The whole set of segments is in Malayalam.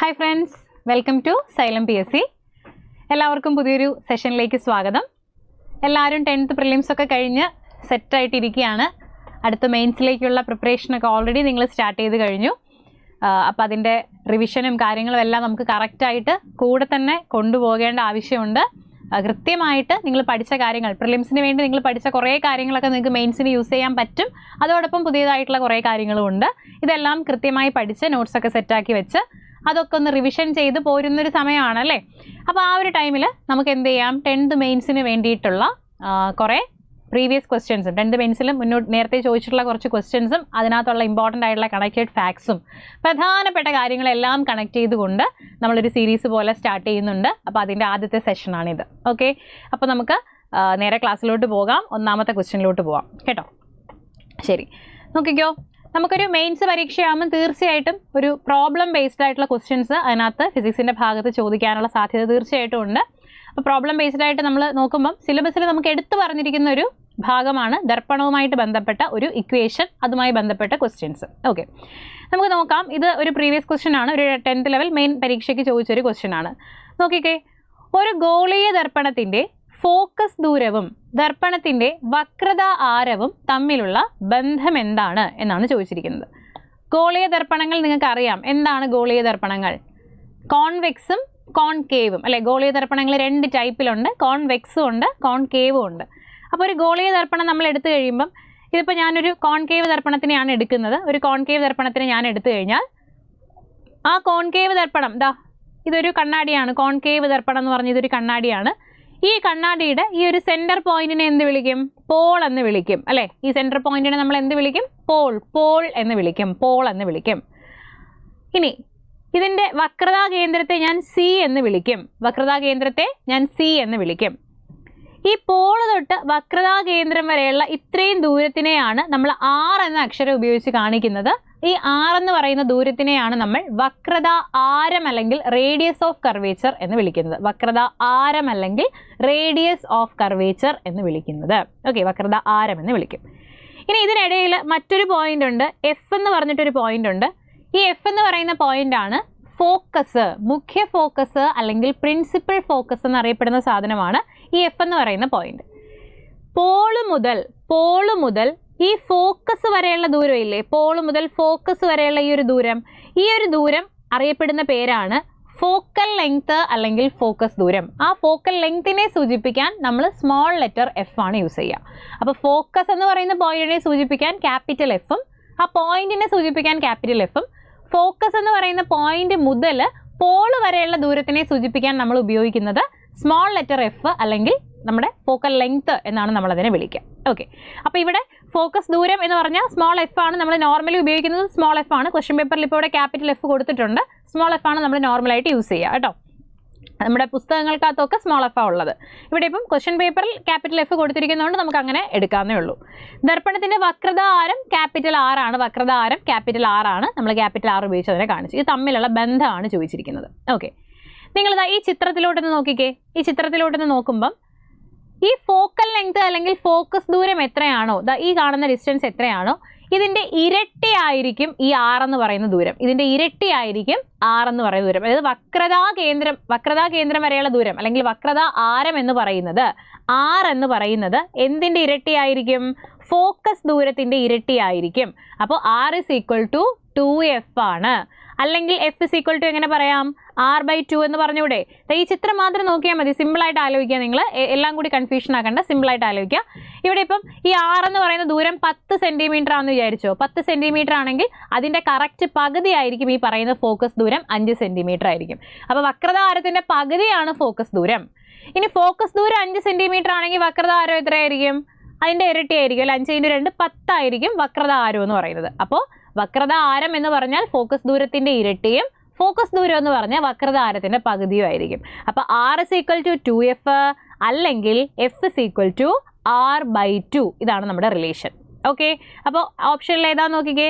Hi friends, welcome to Xylem PSC. എല്ലാവർക്കും പുതിയൊരു സെഷനിലേക്ക് സ്വാഗതം. എല്ലാവരും 10th പ്രിലിംസ് ഒക്കെ കഴിഞ്ഞ് സെറ്റായിട്ടിരിക്കുകയാണ്. അടുത്ത മെയിൻസിലേക്കുള്ള പ്രിപ്പറേഷനൊക്കെ ഓൾറെഡി നിങ്ങൾ സ്റ്റാർട്ട് ചെയ്ത് കഴിഞ്ഞു. അപ്പോൾ അതിൻ്റെ റിവിഷനും കാര്യങ്ങളും എല്ലാം നമുക്ക് കറക്റ്റായിട്ട് കൂടെ തന്നെ കൊണ്ടുപോകേണ്ട ആവശ്യമുണ്ട്. കൃത്യമായിട്ട് നിങ്ങൾ പഠിച്ച കാര്യങ്ങൾ, പ്രിലിംസിന് വേണ്ടി നിങ്ങൾ പഠിച്ച കുറേ കാര്യങ്ങളൊക്കെ നിങ്ങൾക്ക് മെയിൻസിന് യൂസ് ചെയ്യാൻ പറ്റും. അതോടൊപ്പം പുതിയതായിട്ടുള്ള കുറേ കാര്യങ്ങളും ഉണ്ട്. ഇതെല്ലാം കൃത്യമായി പഠിച്ച് നോട്ട്സൊക്കെ സെറ്റാക്കി വെച്ച് അതൊക്കെ ഒന്ന് റിവിഷൻ ചെയ്ത് പോരുന്നൊരു സമയമാണല്ലേ. അപ്പോൾ ആ ഒരു ടൈമിൽ നമുക്ക് എന്ത് ചെയ്യാം, 10th മെയിൻസിന് വേണ്ടിയിട്ടുള്ള കുറേ പ്രീവിയസ് ക്വസ്റ്റ്യൻസും 10th മെയിൻസിലും നേരത്തെ ചോദിച്ചിട്ടുള്ള കുറച്ച് ക്വസ്റ്റ്യൻസും അതിനകത്തുള്ള ഇമ്പോർട്ടൻ്റ് ആയിട്ടുള്ള കണക്റ്റഡ് ഫാക്ട്സും പ്രധാനപ്പെട്ട കാര്യങ്ങളെല്ലാം കണക്ട് ചെയ്തുകൊണ്ട് നമ്മളൊരു സീരീസ് പോലെ സ്റ്റാർട്ട് ചെയ്യുന്നുണ്ട്. അപ്പോൾ അതിൻ്റെ ആദ്യത്തെ സെഷനാണിത്. ഓക്കെ, അപ്പോൾ നമുക്ക് നേരെ ക്ലാസ്സിലോട്ട് പോകാം. ഒന്നാമത്തെ ക്വസ്റ്റ്യനിലോട്ട് പോകാം കേട്ടോ. ശരി, നോക്കിക്കോ. നമുക്കൊരു മെയിൻസ് പരീക്ഷയാകുമ്പോൾ തീർച്ചയായിട്ടും ഒരു പ്രോബ്ലം ബേസ്ഡ് ആയിട്ടുള്ള ക്വസ്റ്റ്യൻസ് അതിനകത്ത് ഫിസിക്സിൻ്റെ ഭാഗത്ത് ചോദിക്കാനുള്ള സാധ്യത തീർച്ചയായിട്ടും ഉണ്ട്. അപ്പോൾ പ്രോബ്ലം ബേസ്ഡ് ആയിട്ട് നമ്മൾ നോക്കുമ്പം സിലബസിൽ നമുക്ക് എടുത്തു പറഞ്ഞിരിക്കുന്ന ഒരു ഭാഗമാണ് ദർപ്പണവുമായിട്ട് ബന്ധപ്പെട്ട ഒരു ഇക്വേഷൻ, അതുമായി ബന്ധപ്പെട്ട ക്വസ്റ്റ്യൻസ്. ഓക്കെ, നമുക്ക് നോക്കാം. ഇത് ഒരു പ്രീവിയസ് ക്വസ്റ്റ്യൻ ആണ്, ഒരു 10th ലെവൽ മെയിൻ പരീക്ഷയ്ക്ക് ചോദിച്ചൊരു ക്വസ്റ്റ്യൻ ആണ്. നോക്കിക്കേ, ഒരു ഗോളീയ ദർപ്പണത്തിൻ്റെ ഫോക്കസ് ദൂരവും ദർപ്പണത്തിൻ്റെ വക്രത ആരവും തമ്മിലുള്ള ബന്ധം എന്താണ് എന്നാണ് ചോദിച്ചിരിക്കുന്നത്. ഗോളീയ ദർപ്പണങ്ങൾ നിങ്ങൾക്ക് അറിയാം. എന്താണ് ഗോളീയ ദർപ്പണങ്ങൾ? കോൺവെക്സും കോൺകേവും അല്ലെ. ഗോളീയ ദർപ്പണങ്ങൾ 2 ടൈപ്പിലുണ്ട്. കോൺവെക്സും ഉണ്ട്, കോൺകേവും ഉണ്ട്. അപ്പോൾ ഒരു ഗോളീയ ദർപ്പണം നമ്മൾ എടുത്തു കഴിയുമ്പം, ഇതിപ്പോൾ ഞാനൊരു കോൺകേവ് ദർപ്പണത്തിനെയാണ് എടുക്കുന്നത്. ഒരു കോൺകേവ് ദർപ്പണത്തിനെ ഞാൻ എടുത്തു കഴിഞ്ഞാൽ ആ കോൺകേവ് ദർപ്പണം ഇതൊരു കണ്ണാടിയാണ്. കോൺകേവ് ദർപ്പണം എന്ന് പറഞ്ഞ ഇതൊരു കണ്ണാടിയാണ്. ഈ കണ്ണാടിയുടെ ഈ ഒരു സെൻറ്റർ പോയിന്റിനെ എന്ത് വിളിക്കും? പോൾ എന്ന് വിളിക്കും അല്ലേ. ഈ സെൻറ്റർ പോയിന്റിനെ നമ്മൾ എന്ത് വിളിക്കും? പോൾ എന്ന് വിളിക്കും, പോൾ എന്ന് വിളിക്കും. ഇനി ഇതിൻ്റെ വക്രതാ കേന്ദ്രത്തെ ഞാൻ സി എന്ന് വിളിക്കും. വക്രതാ കേന്ദ്രത്തെ ഞാൻ സി എന്ന് വിളിക്കും. ഈ പോള് തൊട്ട് വക്രതാ കേന്ദ്രം വരെയുള്ള ഇത്രയും ദൂരത്തിനെയാണ് നമ്മൾ ആർ എന്ന അക്ഷരം ഉപയോഗിച്ച് കാണിക്കുന്നത്. ഈ ആർ എന്ന് പറയുന്ന ദൂരത്തിനെയാണ് നമ്മൾ വക്രത ആരം അല്ലെങ്കിൽ റേഡിയസ് ഓഫ് കർവേച്ചർ എന്ന് വിളിക്കുന്നത്. വക്രത ആരം അല്ലെങ്കിൽ റേഡിയസ് ഓഫ് കർവേച്ചർ എന്ന് വിളിക്കുന്നത്. ഓക്കെ, വക്രത ആരം എന്ന് വിളിക്കും. ഇനി ഇതിനിടയിൽ മറ്റൊരു പോയിന്റ് ഉണ്ട്, എഫ് എന്ന് പറഞ്ഞിട്ടൊരു പോയിന്റ് ഉണ്ട്. ഈ എഫ് എന്ന് പറയുന്ന പോയിന്റ് ആണ് ഫോക്കസ്, മുഖ്യ ഫോക്കസ് അല്ലെങ്കിൽ പ്രിൻസിപ്പൽ ഫോക്കസ് എന്നറിയപ്പെടുന്ന സാധനമാണ് ഈ എഫ് എന്ന് പറയുന്ന പോയിന്റ്. പോള് മുതൽ ഈ ഫോക്കസ് വരെയുള്ള ദൂരം ഇല്ലേ, പോള് മുതൽ ഫോക്കസ് വരെയുള്ള ഈ ഒരു ദൂരം അറിയപ്പെടുന്ന പേരാണ് ഫോക്കൽ ലെങ്ത് അല്ലെങ്കിൽ ഫോക്കസ് ദൂരം. ആ ഫോക്കൽ ലെങ്തിനെ സൂചിപ്പിക്കാൻ നമ്മൾ സ്മോൾ ലെറ്റർ എഫ് ആണ് യൂസ് ചെയ്യുക. അപ്പോൾ ഫോക്കസ് എന്ന് പറയുന്ന പോയിന്റിനെ സൂചിപ്പിക്കാൻ ക്യാപിറ്റൽ എഫും ആ പോയിന്റിനെ സൂചിപ്പിക്കാൻ ക്യാപിറ്റൽ എഫും, ഫോക്കസ് എന്ന് പറയുന്ന പോയിന്റ് മുതൽ പോള് വരെയുള്ള ദൂരത്തിനെ സൂചിപ്പിക്കാൻ നമ്മൾ ഉപയോഗിക്കുന്നത് സ്മോൾ ലെറ്റർ എഫ് അല്ലെങ്കിൽ നമ്മുടെ ഫോക്കൽ ലെങ്ത് എന്നാണ് നമ്മൾ അതിനെ വിളിക്കുക. ഓക്കെ, അപ്പോൾ ഇവിടെ ഫോക്കസ് ദൂരം എന്ന് പറഞ്ഞാൽ സ്മോൾ എഫ് ആണ്. നമ്മൾ നോർമലി ഉപയോഗിക്കുന്നത് സ്മോൾ എഫ് ആണ്. ക്വസ്റ്റ്യൻ പേപ്പറിൽ ഇപ്പോൾ ഇവിടെ ക്യാപിറ്റൽ എഫ് കൊടുത്തിട്ടുണ്ട്. സ്മോൾ എഫ് ആണ് നമ്മൾ നോർമലായിട്ട് യൂസ് ചെയ്യുക കേട്ടോ. നമ്മുടെ പുസ്തകങ്ങൾക്കകത്തൊക്കെ സ്മോൾ എഫ് ആണ് ഉള്ളത്. ഇവിടെ ഇപ്പം ക്വസ്റ്റ്യൻ പേപ്പറിൽ ക്യാപിറ്റൽ എഫ് കൊടുത്തിരിക്കുന്നതുകൊണ്ട് നമുക്ക് അങ്ങനെ എടുക്കാവുന്നേ ഉള്ളൂ. ദർപ്പണത്തിൻ്റെ വക്രത ആരം ക്യാപിറ്റൽ ആർ ആണ്. വക്രത ആരം ക്യാപിറ്റൽ ആർ ആണ്. നമ്മൾ ക്യാപിറ്റൽ ആർ ഉപയോഗിച്ച് അതിനെ കാണിച്ചു. ഇത് തമ്മിലുള്ള ബന്ധമാണ് ചോദിച്ചിരിക്കുന്നത്. ഓക്കെ, നിങ്ങളിതാ ഈ ചിത്രത്തിലോട്ടൊന്ന് നോക്കിക്കേ. ഈ ചിത്രത്തിലോട്ടൊന്ന് നോക്കുമ്പം ഈ ഫോക്കൽ ലെങ്ത് അല്ലെങ്കിൽ ഫോക്കസ് ദൂരം എത്രയാണോ, ഈ കാണുന്ന ഡിസ്റ്റൻസ് എത്രയാണോ, ഇതിൻ്റെ ഇരട്ടിയായിരിക്കും ഈ ആർ എന്ന് പറയുന്ന ദൂരം. ഇതിൻ്റെ ഇരട്ടിയായിരിക്കും ആർ എന്ന് പറയുന്ന ദൂരം. അതായത് വക്രതാ കേന്ദ്രം വരെയുള്ള ദൂരം അല്ലെങ്കിൽ വക്രത ആരം എന്ന് പറയുന്നത്, ആർ എന്ന് പറയുന്നത് എന്തിൻ്റെ ഇരട്ടിയായിരിക്കും? ഫോക്കസ് ദൂരത്തിൻ്റെ ഇരട്ടിയായിരിക്കും. അപ്പോൾ R is equal to 2f ആണ്. അല്ലെങ്കിൽ എഫ് ഇസ് ഈക്വൽ ടു എങ്ങനെ പറയാം? r/2 എന്ന് പറഞ്ഞൂടെ? ഈ ചിത്രം മാത്രം നോക്കിയാൽ മതി. സിമ്പിളായിട്ട് ആലോചിക്കുക. നിങ്ങൾ എല്ലാം കൂടി കൺഫ്യൂഷൻ ആക്കണ്ട, സിമ്പിളായിട്ട് ആലോചിക്കുക. ഇവിടെ ഇപ്പം ഈ ആർ എന്ന് പറയുന്ന ദൂരം 10 സെൻറ്റിമീറ്റർ ആണെന്ന് വിചാരിച്ചോ. 10 സെൻറ്റിമീറ്റർ ആണെങ്കിൽ അതിൻ്റെ കറക്റ്റ് പകുതി ആയിരിക്കും ഈ പറയുന്ന ഫോക്കസ് ദൂരം, 5 സെൻറ്റിമീറ്റർ ആയിരിക്കും. അപ്പോൾ വക്രത ആരത്തിൻ്റെ പകുതിയാണ് ഫോക്കസ് ദൂരം. ഇനി ഫോക്കസ് ദൂരം 5 സെൻറ്റിമീറ്റർ ആണെങ്കിൽ വക്രത ആരം എത്രയായിരിക്കും? അതിൻ്റെ ഇരട്ടിയായിരിക്കും അല്ലെ. 5 × 2 10 ആയിരിക്കും വക്രത ആരം എന്ന് പറയുന്നത്. അപ്പോൾ വക്രത ആരം എന്ന് പറഞ്ഞാൽ ഫോക്കസ് ദൂരത്തിൻ്റെ ഇരട്ടിയും ഫോക്കസ് ദൂരം എന്ന് പറഞ്ഞാൽ വക്രത ആരത്തിൻ്റെ പകുതിയും ആയിരിക്കും. അപ്പോൾ R is equal to 2f അല്ലെങ്കിൽ F is equal to r/2. ഇതാണ് നമ്മുടെ റിലേഷൻ. ഓക്കെ, അപ്പോൾ ഓപ്ഷനിൽ ഏതാ നോക്കിക്കേ.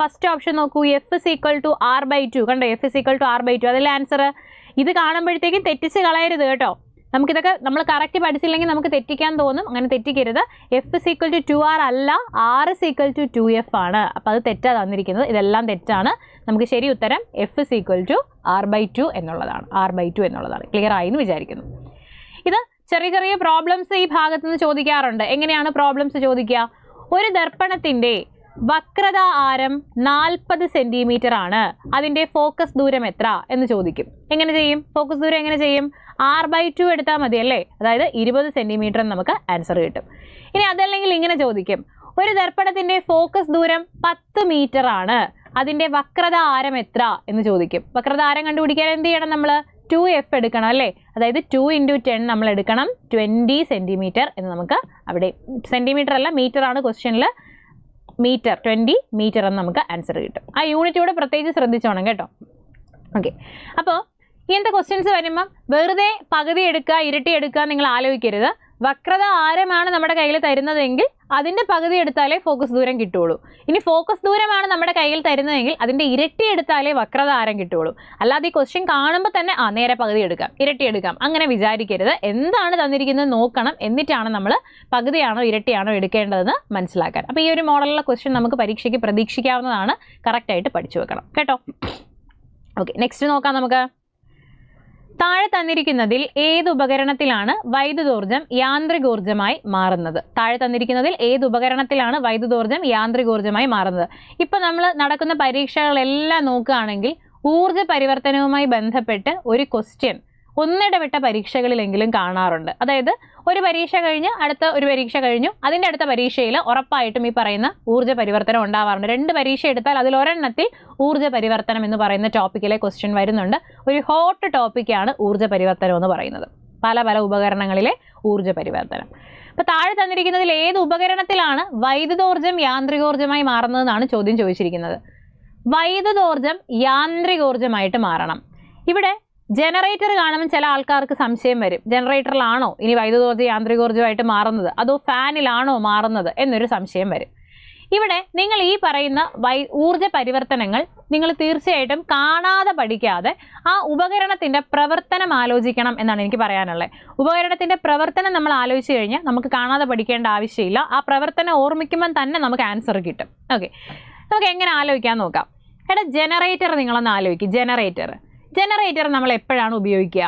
ഫസ്റ്റ് ഓപ്ഷൻ നോക്കൂ, F is equal to r/2. കണ്ടോ, F is equal to r/2 അതല്ലേ ആൻസർ. ഇത് കാണുമ്പോഴത്തേക്കും തെറ്റിച്ച് കളയരുത് കേട്ടോ. നമുക്കിതൊക്കെ നമ്മൾ കറക്റ്റ് പഠിച്ചില്ലെങ്കിൽ നമുക്ക് തെറ്റിക്കാൻ തോന്നും. അങ്ങനെ തെറ്റിക്കരുത്. F is equal to 2R അല്ല, R is equal to 2F ആണ്. അപ്പോൾ അത് തെറ്റാ തന്നിരിക്കുന്നത്. ഇതെല്ലാം തെറ്റാണ്. നമുക്ക് ശരി ഉത്തരം F is equal to R/2 എന്നുള്ളതാണ്. R/2 എന്നുള്ളതാണ്. ക്ലിയർ ആയി എന്ന് വിചാരിക്കുന്നു. ഇത് ചെറിയ ചെറിയ പ്രോബ്ലംസ് ഈ ഭാഗത്ത് നിന്ന് ചോദിക്കാറുണ്ട്. എങ്ങനെയാണ് പ്രോബ്ലംസ് ചോദിക്കുക? ഒരു ദർപ്പണത്തിൻ്റെ വക്രത ആരം 40 സെൻറ്റിമീറ്റർ ആണ്, അതിൻ്റെ ഫോക്കസ് ദൂരം എത്ര എന്ന് ചോദിക്കും. എങ്ങനെ ചെയ്യും? ഫോക്കസ് ദൂരം എങ്ങനെ ചെയ്യും? R/2 എടുത്താൽ മതി അല്ലേ? അതായത് 20 സെൻറ്റിമീറ്റർ നമുക്ക് ആൻസർ കിട്ടും. ഇനി അതല്ലെങ്കിൽ ഇങ്ങനെ ചോദിക്കും, ഒരു ദർപ്പണത്തിൻ്റെ ഫോക്കസ് ദൂരം 10 മീറ്റർ ആണ്, അതിൻ്റെ വക്രത ആരം എത്ര എന്ന് ചോദിക്കും. വക്രത ആരം കണ്ടുപിടിക്കാൻ എന്ത് ചെയ്യണം? നമ്മൾ 2F എടുക്കണം അല്ലേ? അതായത് 2 × 10 നമ്മൾ എടുക്കണം, 20 സെൻറ്റിമീറ്റർ എന്ന് നമുക്ക് അവിടെ, സെൻറ്റിമീറ്റർ അല്ല മീറ്റർ ആണ് ക്വസ്റ്റ്യനിൽ, മീറ്റർ 20 മീറ്റർ എന്ന് നമുക്ക് ആൻസർ കിട്ടും. ആ യൂണിറ്റോടെ പ്രത്യേകിച്ച് ശ്രദ്ധിച്ചോണം കേട്ടോ. ഓക്കെ, അപ്പോൾ ഇങ്ങനത്തെ ക്വസ്റ്റ്യൻസ് വരുമ്പം വെറുതെ പകുതി എടുക്കുക ഇരട്ടി എടുക്കുക നിങ്ങൾ ആലോചിക്കരുത്. വക്രത ആരമാണ് നമ്മുടെ കയ്യിൽ തരുന്നതെങ്കിൽ അതിൻ്റെ പകുതി എടുത്താലേ ഫോക്കസ് ദൂരം കിട്ടുള്ളൂ. ഇനി ഫോക്കസ് ദൂരമാണ് നമ്മുടെ കയ്യിൽ തരുന്നതെങ്കിൽ അതിൻ്റെ ഇരട്ടി എടുത്താലേ വക്രത ആരം കിട്ടുള്ളൂ. അല്ലാതെ ഈ ക്വസ്റ്റ്യൻ കാണുമ്പോൾ തന്നെ നേരെ പകുതി എടുക്കാം ഇരട്ടി എടുക്കാം അങ്ങനെ വിചാരിക്കരുത്. എന്താണ് തന്നിരിക്കുന്നത് നോക്കണം, എന്നിട്ടാണ് നമ്മൾ പകുതിയാണോ ഇരട്ടിയാണോ എടുക്കേണ്ടതെന്ന് മനസ്സിലാക്കാൻ. അപ്പോൾ ഈ ഒരു മോഡലുള്ള ക്വസ്റ്റ്യൻ നമുക്ക് പരീക്ഷയ്ക്ക് പ്രതീക്ഷിക്കാവുന്നതാണ്. കറക്റ്റായിട്ട് പഠിച്ചു വെക്കണം കേട്ടോ. ഓക്കെ, നെക്സ്റ്റ് നോക്കാം നമുക്ക്. താഴെ തന്നിരിക്കുന്നതിൽ ഏത് ഉപകരണത്തിലാണ് വൈദ്യുതോർജ്ജം യാന്ത്രികോർജ്ജമായി മാറുന്നത്? താഴെ തന്നിരിക്കുന്നതിൽ ഏത് ഉപകരണത്തിലാണ് വൈദ്യുതോർജ്ജം യാന്ത്രികോർജ്ജമായി മാറുന്നത്? ഇപ്പം നമ്മൾ നടക്കുന്ന പരീക്ഷകളെല്ലാം നോക്കുകയാണെങ്കിൽ ഊർജ്ജ പരിവർത്തനവുമായി ബന്ധപ്പെട്ട് ഒരു ക്വസ്റ്റ്യൻ ഒന്നിടവിട്ട പരീക്ഷകളിലെങ്കിലും കാണാറുണ്ട്. അതായത് ഒരു പരീക്ഷ കഴിഞ്ഞ് അടുത്ത ഒരു പരീക്ഷ കഴിഞ്ഞു, അതിൻ്റെ അടുത്ത പരീക്ഷയിൽ ഉറപ്പായിട്ടും ഈ പറയുന്ന ഊർജ്ജ പരിവർത്തനം ഉണ്ടാവാറുണ്ട്. 2 പരീക്ഷ എടുത്താൽ അതിലൊരെണ്ണത്തിൽ ഊർജ്ജ പരിവർത്തനം എന്ന് പറയുന്ന ടോപ്പിക്കിലെ ക്വസ്റ്റ്യൻ വരുന്നുണ്ട്. ഒരു ഹോട്ട് ടോപ്പിക്കാണ് ഊർജ്ജ പരിവർത്തനം എന്ന് പറയുന്നത്. പല പല ഉപകരണങ്ങളിലെ ഊർജ്ജ പരിവർത്തനം. അപ്പോൾ താഴെ തന്നിരിക്കുന്നതിൽ ഏത് ഉപകരണത്തിലാണ് വൈദ്യുതോർജ്ജം യാന്ത്രികോർജ്ജമായി മാറുന്നതെന്നാണ് ചോദ്യം ചോദിച്ചിരിക്കുന്നത്. വൈദ്യുതോർജ്ജം യാന്ത്രികോർജ്ജമായിട്ട് മാറണം. ഇവിടെ ജനറേറ്റർ കാണുമ്പോൾ ചില ആൾക്കാർക്ക് സംശയം വരും, ജനറേറ്ററിലാണോ ഇനി വൈദ്യുതോർജ്ജം യാന്ത്രികോർജ്ജമായിട്ട് മാറുന്നത്, അതോ ഫാനിലാണോ മാറുന്നത് എന്നൊരു സംശയം വരും. ഇവിടെ നിങ്ങൾ ഈ പറയുന്ന ഊർജ്ജ പരിവർത്തനങ്ങൾ നിങ്ങൾ തീർച്ചയായിട്ടും കാണാതെ പഠിക്കാതെ ആ ഉപകരണത്തിൻ്റെ പ്രവർത്തനം ആലോചിക്കണം എന്നാണ് എനിക്ക് പറയാനുള്ളത്. ഉപകരണത്തിൻ്റെ പ്രവർത്തനം നമ്മൾ ആലോചിച്ച് കഴിഞ്ഞാൽ നമുക്ക് കാണാതെ പഠിക്കേണ്ട ആവശ്യമില്ല. ആ പ്രവർത്തനം ഓർമ്മിക്കുമ്പം തന്നെ നമുക്ക് ആൻസർ കിട്ടും. ഓക്കെ, നമുക്ക് എങ്ങനെ ആലോചിക്കാൻ നോക്കാം. എടാ ജനറേറ്റർ നിങ്ങളൊന്ന് ആലോചിക്കും. ജനറേറ്റർ നമ്മൾ എപ്പോഴാണ് ഉപയോഗിക്കുക?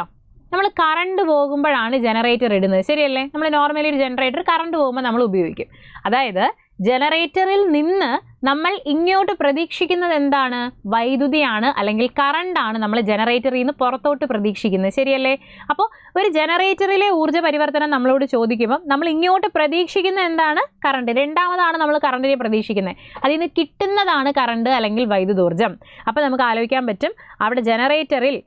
നമ്മൾ കറണ്ട് പോകുമ്പോഴാണ് ജനറേറ്റർ ഇടുന്നത്, ശരിയല്ലേ? നമ്മൾ നോർമലി ഒരു ജനറേറ്റർ കറണ്ട് പോകുമ്പോൾ നമ്മൾ ഉപയോഗിക്കും. അതായത് ജനറേറ്ററിൽ നിന്ന് നമ്മൾ ഇങ്ങോട്ട് പ്രതീക്ഷിക്കുന്നത് എന്താണ്? വൈദ്യുതിയാണ് അല്ലെങ്കിൽ കറണ്ടാണ് നമ്മൾ ജനറേറ്ററിൽ നിന്ന് പുറത്തോട്ട് പ്രതീക്ഷിക്കുന്നത്, ശരിയല്ലേ? അപ്പോൾ ഒരു ജനറേറ്ററിലെ ഊർജ്ജ പരിവർത്തനം നമ്മളോട് ചോദിക്കുമ്പോൾ നമ്മൾ ഇങ്ങോട്ട് പ്രതീക്ഷിക്കുന്നത് എന്താണ്? കറണ്ട്. രണ്ടാമതാണ് നമ്മൾ കറണ്ടിനെ പ്രതീക്ഷിക്കുന്നത്. അതിൽ നിന്ന് കിട്ടുന്നതാണ് കറണ്ട് അല്ലെങ്കിൽ വൈദ്യുതോർജ്ജം. അപ്പോൾ നമുക്ക് ആലോചിക്കാൻ പറ്റും അവിടെ ജനറേറ്ററിൽ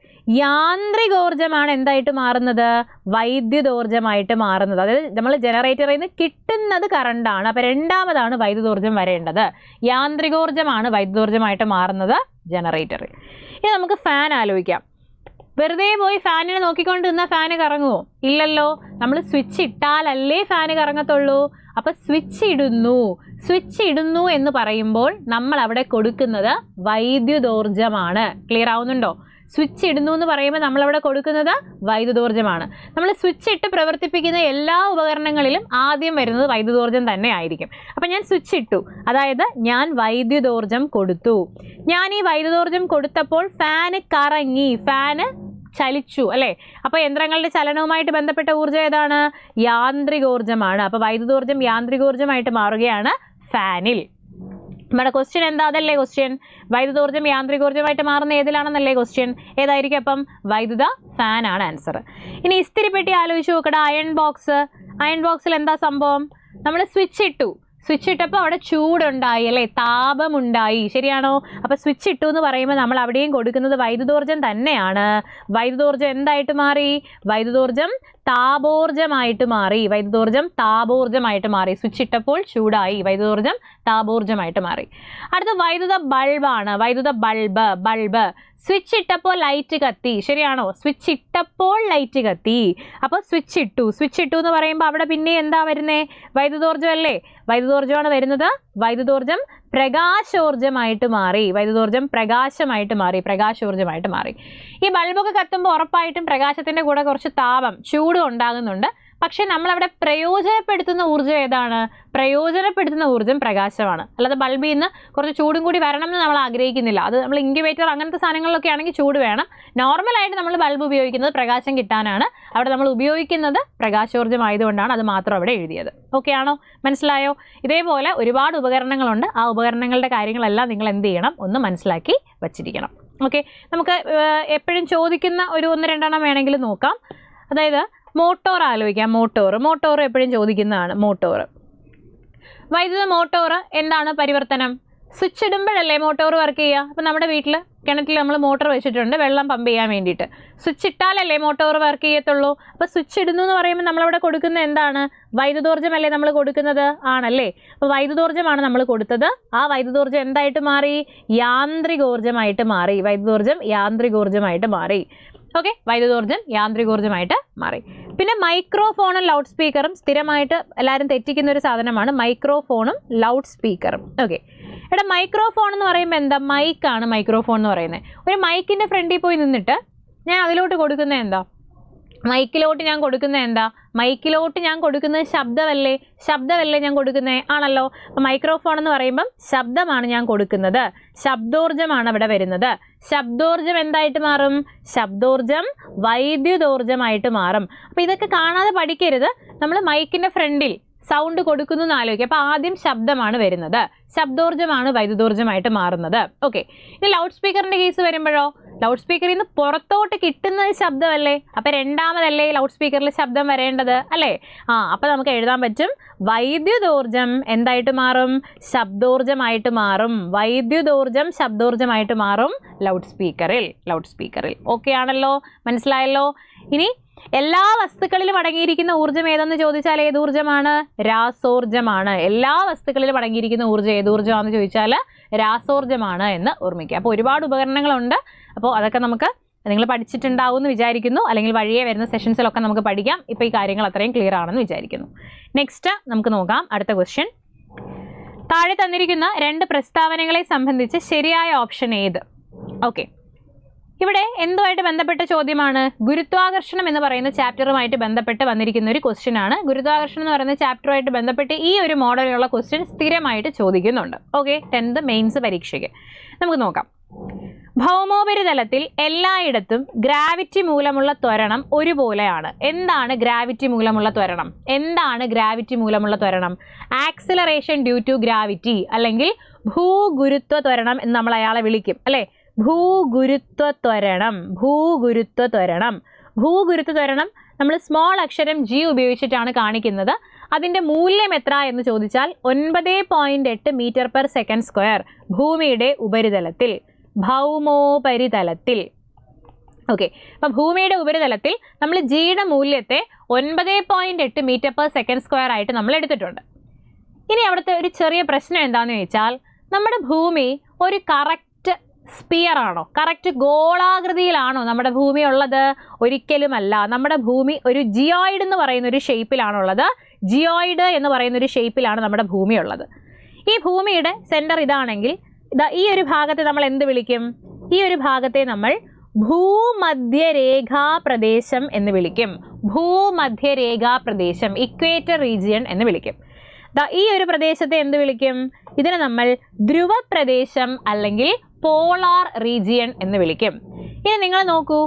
യാന്ത്രികോർജ്ജമാണ് എന്തായിട്ട് മാറുന്നത്? വൈദ്യുതോർജ്ജമായിട്ട് മാറുന്നത്. അതായത് നമ്മൾ ജനറേറ്ററിൽ നിന്ന് കിട്ടുന്നത് കറണ്ടാണ്. അപ്പോൾ രണ്ടാമതാണ് വൈദ്യുതോർജ്ജം വരേണ്ടത്. യാന്ത്രികോർജ്ജമാണ് വൈദ്യുതോർജ്ജമായിട്ട് മാറുന്നത് ജനറേറ്ററിൽ. ഇനി നമുക്ക് ഫാൻ ആലോചിക്കാം. വെറുതെ പോയി ഫാനിനെ നോക്കിക്കൊണ്ട് നിന്നാൽ ഫാന് കറങ്ങുമോ? ഇല്ലല്ലോ. നമ്മൾ സ്വിച്ച് ഇട്ടാലല്ലേ ഫാന് കറങ്ങത്തുള്ളൂ. അപ്പം സ്വിച്ച് ഇടുന്നു എന്ന് പറയുമ്പോൾ നമ്മൾ അവിടെ കൊടുക്കുന്നത് വൈദ്യുതോർജ്ജമാണ്. ക്ലിയർ ആവുന്നുണ്ടോ? സ്വിച്ച് ഇടുന്നു എന്ന് പറയുമ്പോൾ നമ്മളവിടെ കൊടുക്കുന്നത് വൈദ്യുതോർജ്ജമാണ്. നമ്മൾ സ്വിച്ച് ഇട്ട് പ്രവർത്തിപ്പിക്കുന്ന എല്ലാ ഉപകരണങ്ങളിലും ആദ്യം വരുന്നത് വൈദ്യുതോർജ്ജം തന്നെ ആയിരിക്കും. അപ്പം ഞാൻ സ്വിച്ച് ഇട്ടു, അതായത് ഞാൻ വൈദ്യുതോർജ്ജം കൊടുത്തു. ഞാൻ ഈ വൈദ്യുതോർജ്ജം കൊടുത്തപ്പോൾ ഫാന് കറങ്ങി, ഫാന് ചലിച്ചു അല്ലേ? അപ്പോൾ യന്ത്രങ്ങളുടെ ചലനവുമായിട്ട് ബന്ധപ്പെട്ട ഊർജ്ജം ഏതാണ്? യാന്ത്രികോർജ്ജമാണ്. അപ്പോൾ വൈദ്യുതോർജ്ജം യാന്ത്രികോർജ്ജമായിട്ട് മാറുകയാണ് ഫാനിൽ. നമ്മുടെ ക്വസ്റ്റ്യൻ എന്താ? അതല്ലേ ക്വസ്റ്റ്യൻ. വൈദ്യുതോർജ്ജം യാന്ത്രികോർജ്ജമായിട്ട് മാറുന്ന ഏതിലാണെന്നല്ലേ ക്വസ്റ്റ്യൻ. ഏതായിരിക്കും അപ്പം? വൈദ്യുത ഫാനാണ് ആൻസർ. ഇനി ഇസ്തിരിപ്പെട്ടി ആലോചിച്ച് നോക്കടാ. അയൺ ബോക്സിൽ എന്താ സംഭവം? നമ്മൾ സ്വിച്ച് ഇട്ടപ്പോൾ അവിടെ ചൂടുണ്ടായി അല്ലേ? താപമുണ്ടായി, ശരിയാണോ? അപ്പോൾ സ്വിച്ച് ഇട്ടു എന്ന് പറയുമ്പോൾ നമ്മൾ അവിടെയും കൊടുക്കുന്നത് വൈദ്യുതോർജ്ജം തന്നെയാണ്. വൈദ്യുതോർജ്ജം എന്തായിട്ട് മാറി? വൈദ്യുതോർജ്ജം താപോർജ്ജമായിട്ട് മാറി. സ്വിച്ച് ഇട്ടപ്പോൾ ചൂടായി, വൈദ്യുതോർജ്ജം താപോർജ്ജമായിട്ട് മാറി. അടുത്ത വൈദ്യുത ബൾബാണ്. ബൾബ് സ്വിച്ച് ഇട്ടപ്പോൾ ലൈറ്റ് കത്തി, ശരിയാണോ? സ്വിച്ച് ഇട്ടപ്പോൾ ലൈറ്റ് കത്തി. അപ്പോൾ സ്വിച്ച് ഇട്ടു എന്ന് പറയുമ്പോൾ അവിടെ പിന്നെ എന്താ വരുന്നേ? വൈദ്യുതോർജ്ജം അല്ലേ? വൈദ്യുതോർജ്ജമാണ് വരുന്നത്. വൈദ്യുതോർജ്ജം പ്രകാശോർജ്ജമായിട്ട് മാറി. വൈദ്യുതോർജ്ജം പ്രകാശോർജ്ജമായിട്ട് മാറി. ഈ ബൾബൊക്കെ കത്തുമ്പോൾ ഉറപ്പായിട്ടും പ്രകാശത്തിന്റെ കൂടെ കുറച്ച് താപം, ചൂട് ഉണ്ടാകുന്നുണ്ട്. പക്ഷെ നമ്മളവിടെ പ്രയോജനപ്പെടുത്തുന്ന ഊർജ്ജം ഏതാണ്? പ്രയോജനപ്പെടുത്തുന്ന ഊർജ്ജം പ്രകാശമാണ്. അല്ലാതെ ബൾബിൽ നിന്ന് കുറച്ച് ചൂടും കൂടി വരണം എന്ന് നമ്മൾ ആഗ്രഹിക്കുന്നില്ല. അത് നമ്മൾ ഇൻക്യുബേറ്റർ അങ്ങനത്തെ സാധനങ്ങളിലൊക്കെ ആണെങ്കിൽ ചൂട് വേണം. നോർമലായിട്ട് നമ്മൾ ബൾബ് ഉപയോഗിക്കുന്നത് പ്രകാശം കിട്ടാനാണ്. അവിടെ നമ്മൾ ഉപയോഗിക്കുന്നത് പ്രകാശോർജ്ജമായതുകൊണ്ടാണ് അത് മാത്രം അവിടെ എഴുതിയത്. ഓക്കെ ആണോ? മനസ്സിലായോ? ഇതേപോലെ ഒരുപാട് ഉപകരണങ്ങളുണ്ട്. ആ ഉപകരണങ്ങളുടെ കാര്യങ്ങളെല്ലാം നിങ്ങൾ എന്ത് ചെയ്യണം? ഒന്ന് മനസ്സിലാക്കി വച്ചിരിക്കണം. ഓക്കെ, നമുക്ക് എപ്പോഴും ചോദിക്കുന്ന ഒരു 1-2 വേണമെങ്കിലും നോക്കാം. അതായത് മോട്ടോർ ആലോചിക്കാം. മോട്ടോർ എപ്പോഴും ചോദിക്കുന്നതാണ്. വൈദ്യുത മോട്ടോർ എന്താണ് പരിവർത്തനം? സ്വിച്ച് ഇടുമ്പോഴല്ലേ മോട്ടോർ വർക്ക് ചെയ്യുക. അപ്പം നമ്മുടെ വീട്ടിൽ കിണറ്റിൽ നമ്മൾ മോട്ടോർ വെച്ചിട്ടുണ്ട് വെള്ളം പമ്പ് ചെയ്യാൻ വേണ്ടിയിട്ട്. സ്വിച്ച് ഇട്ടാലല്ലേ മോട്ടോർ വർക്ക് ചെയ്യത്തുള്ളൂ. അപ്പോൾ സ്വിച്ച് ഇടുന്നു എന്ന് പറയുമ്പോൾ നമ്മളവിടെ കൊടുക്കുന്നത് എന്താണ്? വൈദ്യുതോർജ്ജമല്ലേ നമ്മൾ കൊടുക്കുന്നത്? ആണല്ലേ? അപ്പോൾ വൈദ്യുതോർജ്ജമാണ് നമ്മൾ കൊടുത്തത്. ആ വൈദ്യുതോർജ്ജം എന്തായിട്ട് മാറി? യാന്ത്രികോർജ്ജമായിട്ട് മാറി. ഓക്കെ, വൈദ്യുതോർജ്ജം യാന്ത്രികോർജ്ജമായിട്ട് മാറി. പിന്നെ മൈക്രോഫോണും ലൗഡ് സ്പീക്കറും സ്ഥിരമായിട്ട് എല്ലാവരും തെറ്റിക്കുന്ന ഒരു സാധനമാണ്. മൈക്രോഫോണും ലൗഡ് സ്പീക്കറും. ഓക്കെ, ഇവിടെ മൈക്രോഫോൺ എന്ന് പറയുമ്പോൾ എന്താ? മൈക്കാണ് മൈക്രോഫോൺ എന്ന് പറയുന്നത്. ഒരു മൈക്കിൻ്റെ ഫ്രണ്ടിൽ പോയി നിന്നിട്ട് ഞാൻ അതിലോട്ട് കൊടുക്കുന്നത് എന്താ? മൈക്കിലോട്ട് ഞാൻ കൊടുക്കുന്നത് ശബ്ദമല്ലേ ഞാൻ കൊടുക്കുന്നത്? ആണല്ലോ. അപ്പം മൈക്രോഫോൺ എന്ന് പറയുമ്പം ശബ്ദമാണ് ഞാൻ കൊടുക്കുന്നത്. ശബ്ദോർജ്ജമാണ് അവിടെ വരുന്നത്. ശബ്ദോർജ്ജം എന്തായിട്ട് മാറും? ശബ്ദോർജ്ജം വൈദ്യുതോർജ്ജമായിട്ട് മാറും. അപ്പം ഇതൊക്കെ കാണാതെ പഠിക്കരുത്. നമ്മൾ മൈക്കിൻ്റെ ഫ്രണ്ടിൽ സൗണ്ട് കൊടുക്കുന്നു എന്ന് ആലോചിക്കുക. അപ്പോൾ ആദ്യം ശബ്ദമാണ് വരുന്നത്. ശബ്ദോർജ്ജമാണ് വൈദ്യുതോർജ്ജമായിട്ട് മാറുന്നത്. ഓക്കെ, ഇനി ലൗഡ് സ്പീക്കറിൻ്റെ കേസ് വരുമ്പോഴോ? ലൗഡ് സ്പീക്കറിൽ നിന്ന് പുറത്തോട്ട് കിട്ടുന്നത് ശബ്ദമല്ലേ? അപ്പം രണ്ടാമതല്ലേ ലൗഡ് സ്പീക്കറിൽ ശബ്ദം വരേണ്ടത് അല്ലേ? അപ്പം നമുക്ക് എഴുതാൻ പറ്റും വൈദ്യുതോർജ്ജം എന്തായിട്ട് മാറും? ശബ്ദോർജ്ജമായിട്ട് മാറും. വൈദ്യുതോർജ്ജം ശബ്ദോർജ്ജമായിട്ട് മാറും ലൗഡ് സ്പീക്കറിൽ. ഓക്കെ ആണല്ലോ? മനസ്സിലായല്ലോ? ഇനി എല്ലാ വസ്തുക്കളിലും അടങ്ങിയിരിക്കുന്ന ഊർജ്ജം ഏതെന്ന് ചോദിച്ചാൽ ഏത് ഊർജ്ജമാണ്? രാസോർജ്ജമാണ്. എല്ലാ വസ്തുക്കളിലും അടങ്ങിയിരിക്കുന്ന ഊർജ്ജം ഏത് ഊർജ്ജമാണെന്ന് ചോദിച്ചാൽ രാസോർജ്ജമാണ് എന്ന് ഓർമ്മിക്കുക. അപ്പോൾ ഒരുപാട് ഉപകരണങ്ങളുണ്ട്. അപ്പോൾ അതൊക്കെ നിങ്ങൾ പഠിച്ചിട്ടുണ്ടാവും എന്ന് വിചാരിക്കുന്നു. അല്ലെങ്കിൽ വഴിയെ വരുന്ന സെഷൻസിലൊക്കെ നമുക്ക് പഠിക്കാം. ഇപ്പോൾ ഈ കാര്യങ്ങൾ അത്രയും ക്ലിയർ ആണെന്ന് വിചാരിക്കുന്നു. നെക്സ്റ്റ് നമുക്ക് നോക്കാം അടുത്ത ക്വസ്റ്റ്യൻ. താഴെ തന്നിരിക്കുന്ന 2 പ്രസ്താവനകളെ സംബന്ധിച്ച് ശരിയായ ഓപ്ഷൻ ഏത്? ഓക്കെ, ഇവിടെ എന്തുമായിട്ട് ബന്ധപ്പെട്ട ചോദ്യമാണ്? ഗുരുത്വാകർഷണം എന്ന് പറയുന്ന ചാപ്റ്ററുമായിട്ട് ബന്ധപ്പെട്ട് വന്നിരിക്കുന്ന ഒരു ക്വസ്റ്റ്യൻ ആണ്. ഗുരുത്വാകർഷണം എന്ന് പറയുന്ന ചാപ്റ്ററുമായിട്ട് ബന്ധപ്പെട്ട് ഈ ഒരു മോഡലുള്ള ക്വസ്റ്റ്യൻ സ്ഥിരമായിട്ട് ചോദിക്കുന്നുണ്ട്. ഓക്കെ, 10th മെയിൻസ് പരീക്ഷയ്ക്ക് നമുക്ക് നോക്കാം. ഭൗമോപരിതലത്തിൽ എല്ലായിടത്തും ഗ്രാവിറ്റി മൂലമുള്ള ത്വരണം ഒരുപോലെയാണ്. എന്താണ് ഗ്രാവിറ്റി മൂലമുള്ള ത്വരണം? ആക്സിലറേഷൻ ഡ്യൂ ടു ഗ്രാവിറ്റി, അല്ലെങ്കിൽ ഭൂഗുരുത്വ ത്വരണം എന്ന് നമ്മൾ അയാളെ വിളിക്കും അല്ലേ? ഭൂഗുരുത്വ ത്വരണം നമ്മൾ സ്മോൾ അക്ഷരം G ഉപയോഗിച്ചിട്ടാണ് കാണിക്കുന്നത്. അതിൻ്റെ മൂല്യം എത്ര എന്ന് ചോദിച്ചാൽ 9.8 m/s². ഭൂമിയുടെ ഉപരിതലത്തിൽ, ഭൗമോപരിതലത്തിൽ. ഓക്കെ, അപ്പം ഭൂമിയുടെ ഉപരിതലത്തിൽ നമ്മൾ ജിയുടെ മൂല്യത്തെ 9.8 m/s² ആയിട്ട് നമ്മൾ എടുത്തിട്ടുണ്ട്. ഇനി അവിടുത്തെ ഒരു ചെറിയ പ്രശ്നം എന്താണെന്ന് ചോദിച്ചാൽ, നമ്മുടെ ഭൂമി ഒരു കറക്റ്റ് സ്പിയർ ആണോ? കറക്റ്റ് ഗോളാകൃതിയിലാണോ നമ്മുടെ ഭൂമി ഉള്ളത്? ഒരിക്കലുമല്ല. നമ്മുടെ ഭൂമി ഒരു ജിയോയിഡ് എന്ന് പറയുന്ന ഒരു ഷേപ്പിലാണുള്ളത്. നമ്മുടെ ഭൂമി ഉള്ളത്. ഈ ഭൂമിയുടെ സെൻറ്റർ ഇതാണെങ്കിൽ ഈ ഒരു ഭാഗത്തെ നമ്മൾ എന്ത് വിളിക്കും? ഈ ഒരു ഭാഗത്തെ നമ്മൾ ഭൂമധ്യരേഖാ പ്രദേശം എന്ന് വിളിക്കും. ഇക്വേറ്റർ റീജിയൻ എന്ന് വിളിക്കും. ഈ ഒരു പ്രദേശത്തെ എന്ത് വിളിക്കും? ഇതിനെ നമ്മൾ ധ്രുവപ്രദേശം അല്ലെങ്കിൽ പോളാർ റീജിയൻ എന്ന് വിളിക്കും. ഇനി നിങ്ങൾ നോക്കൂ,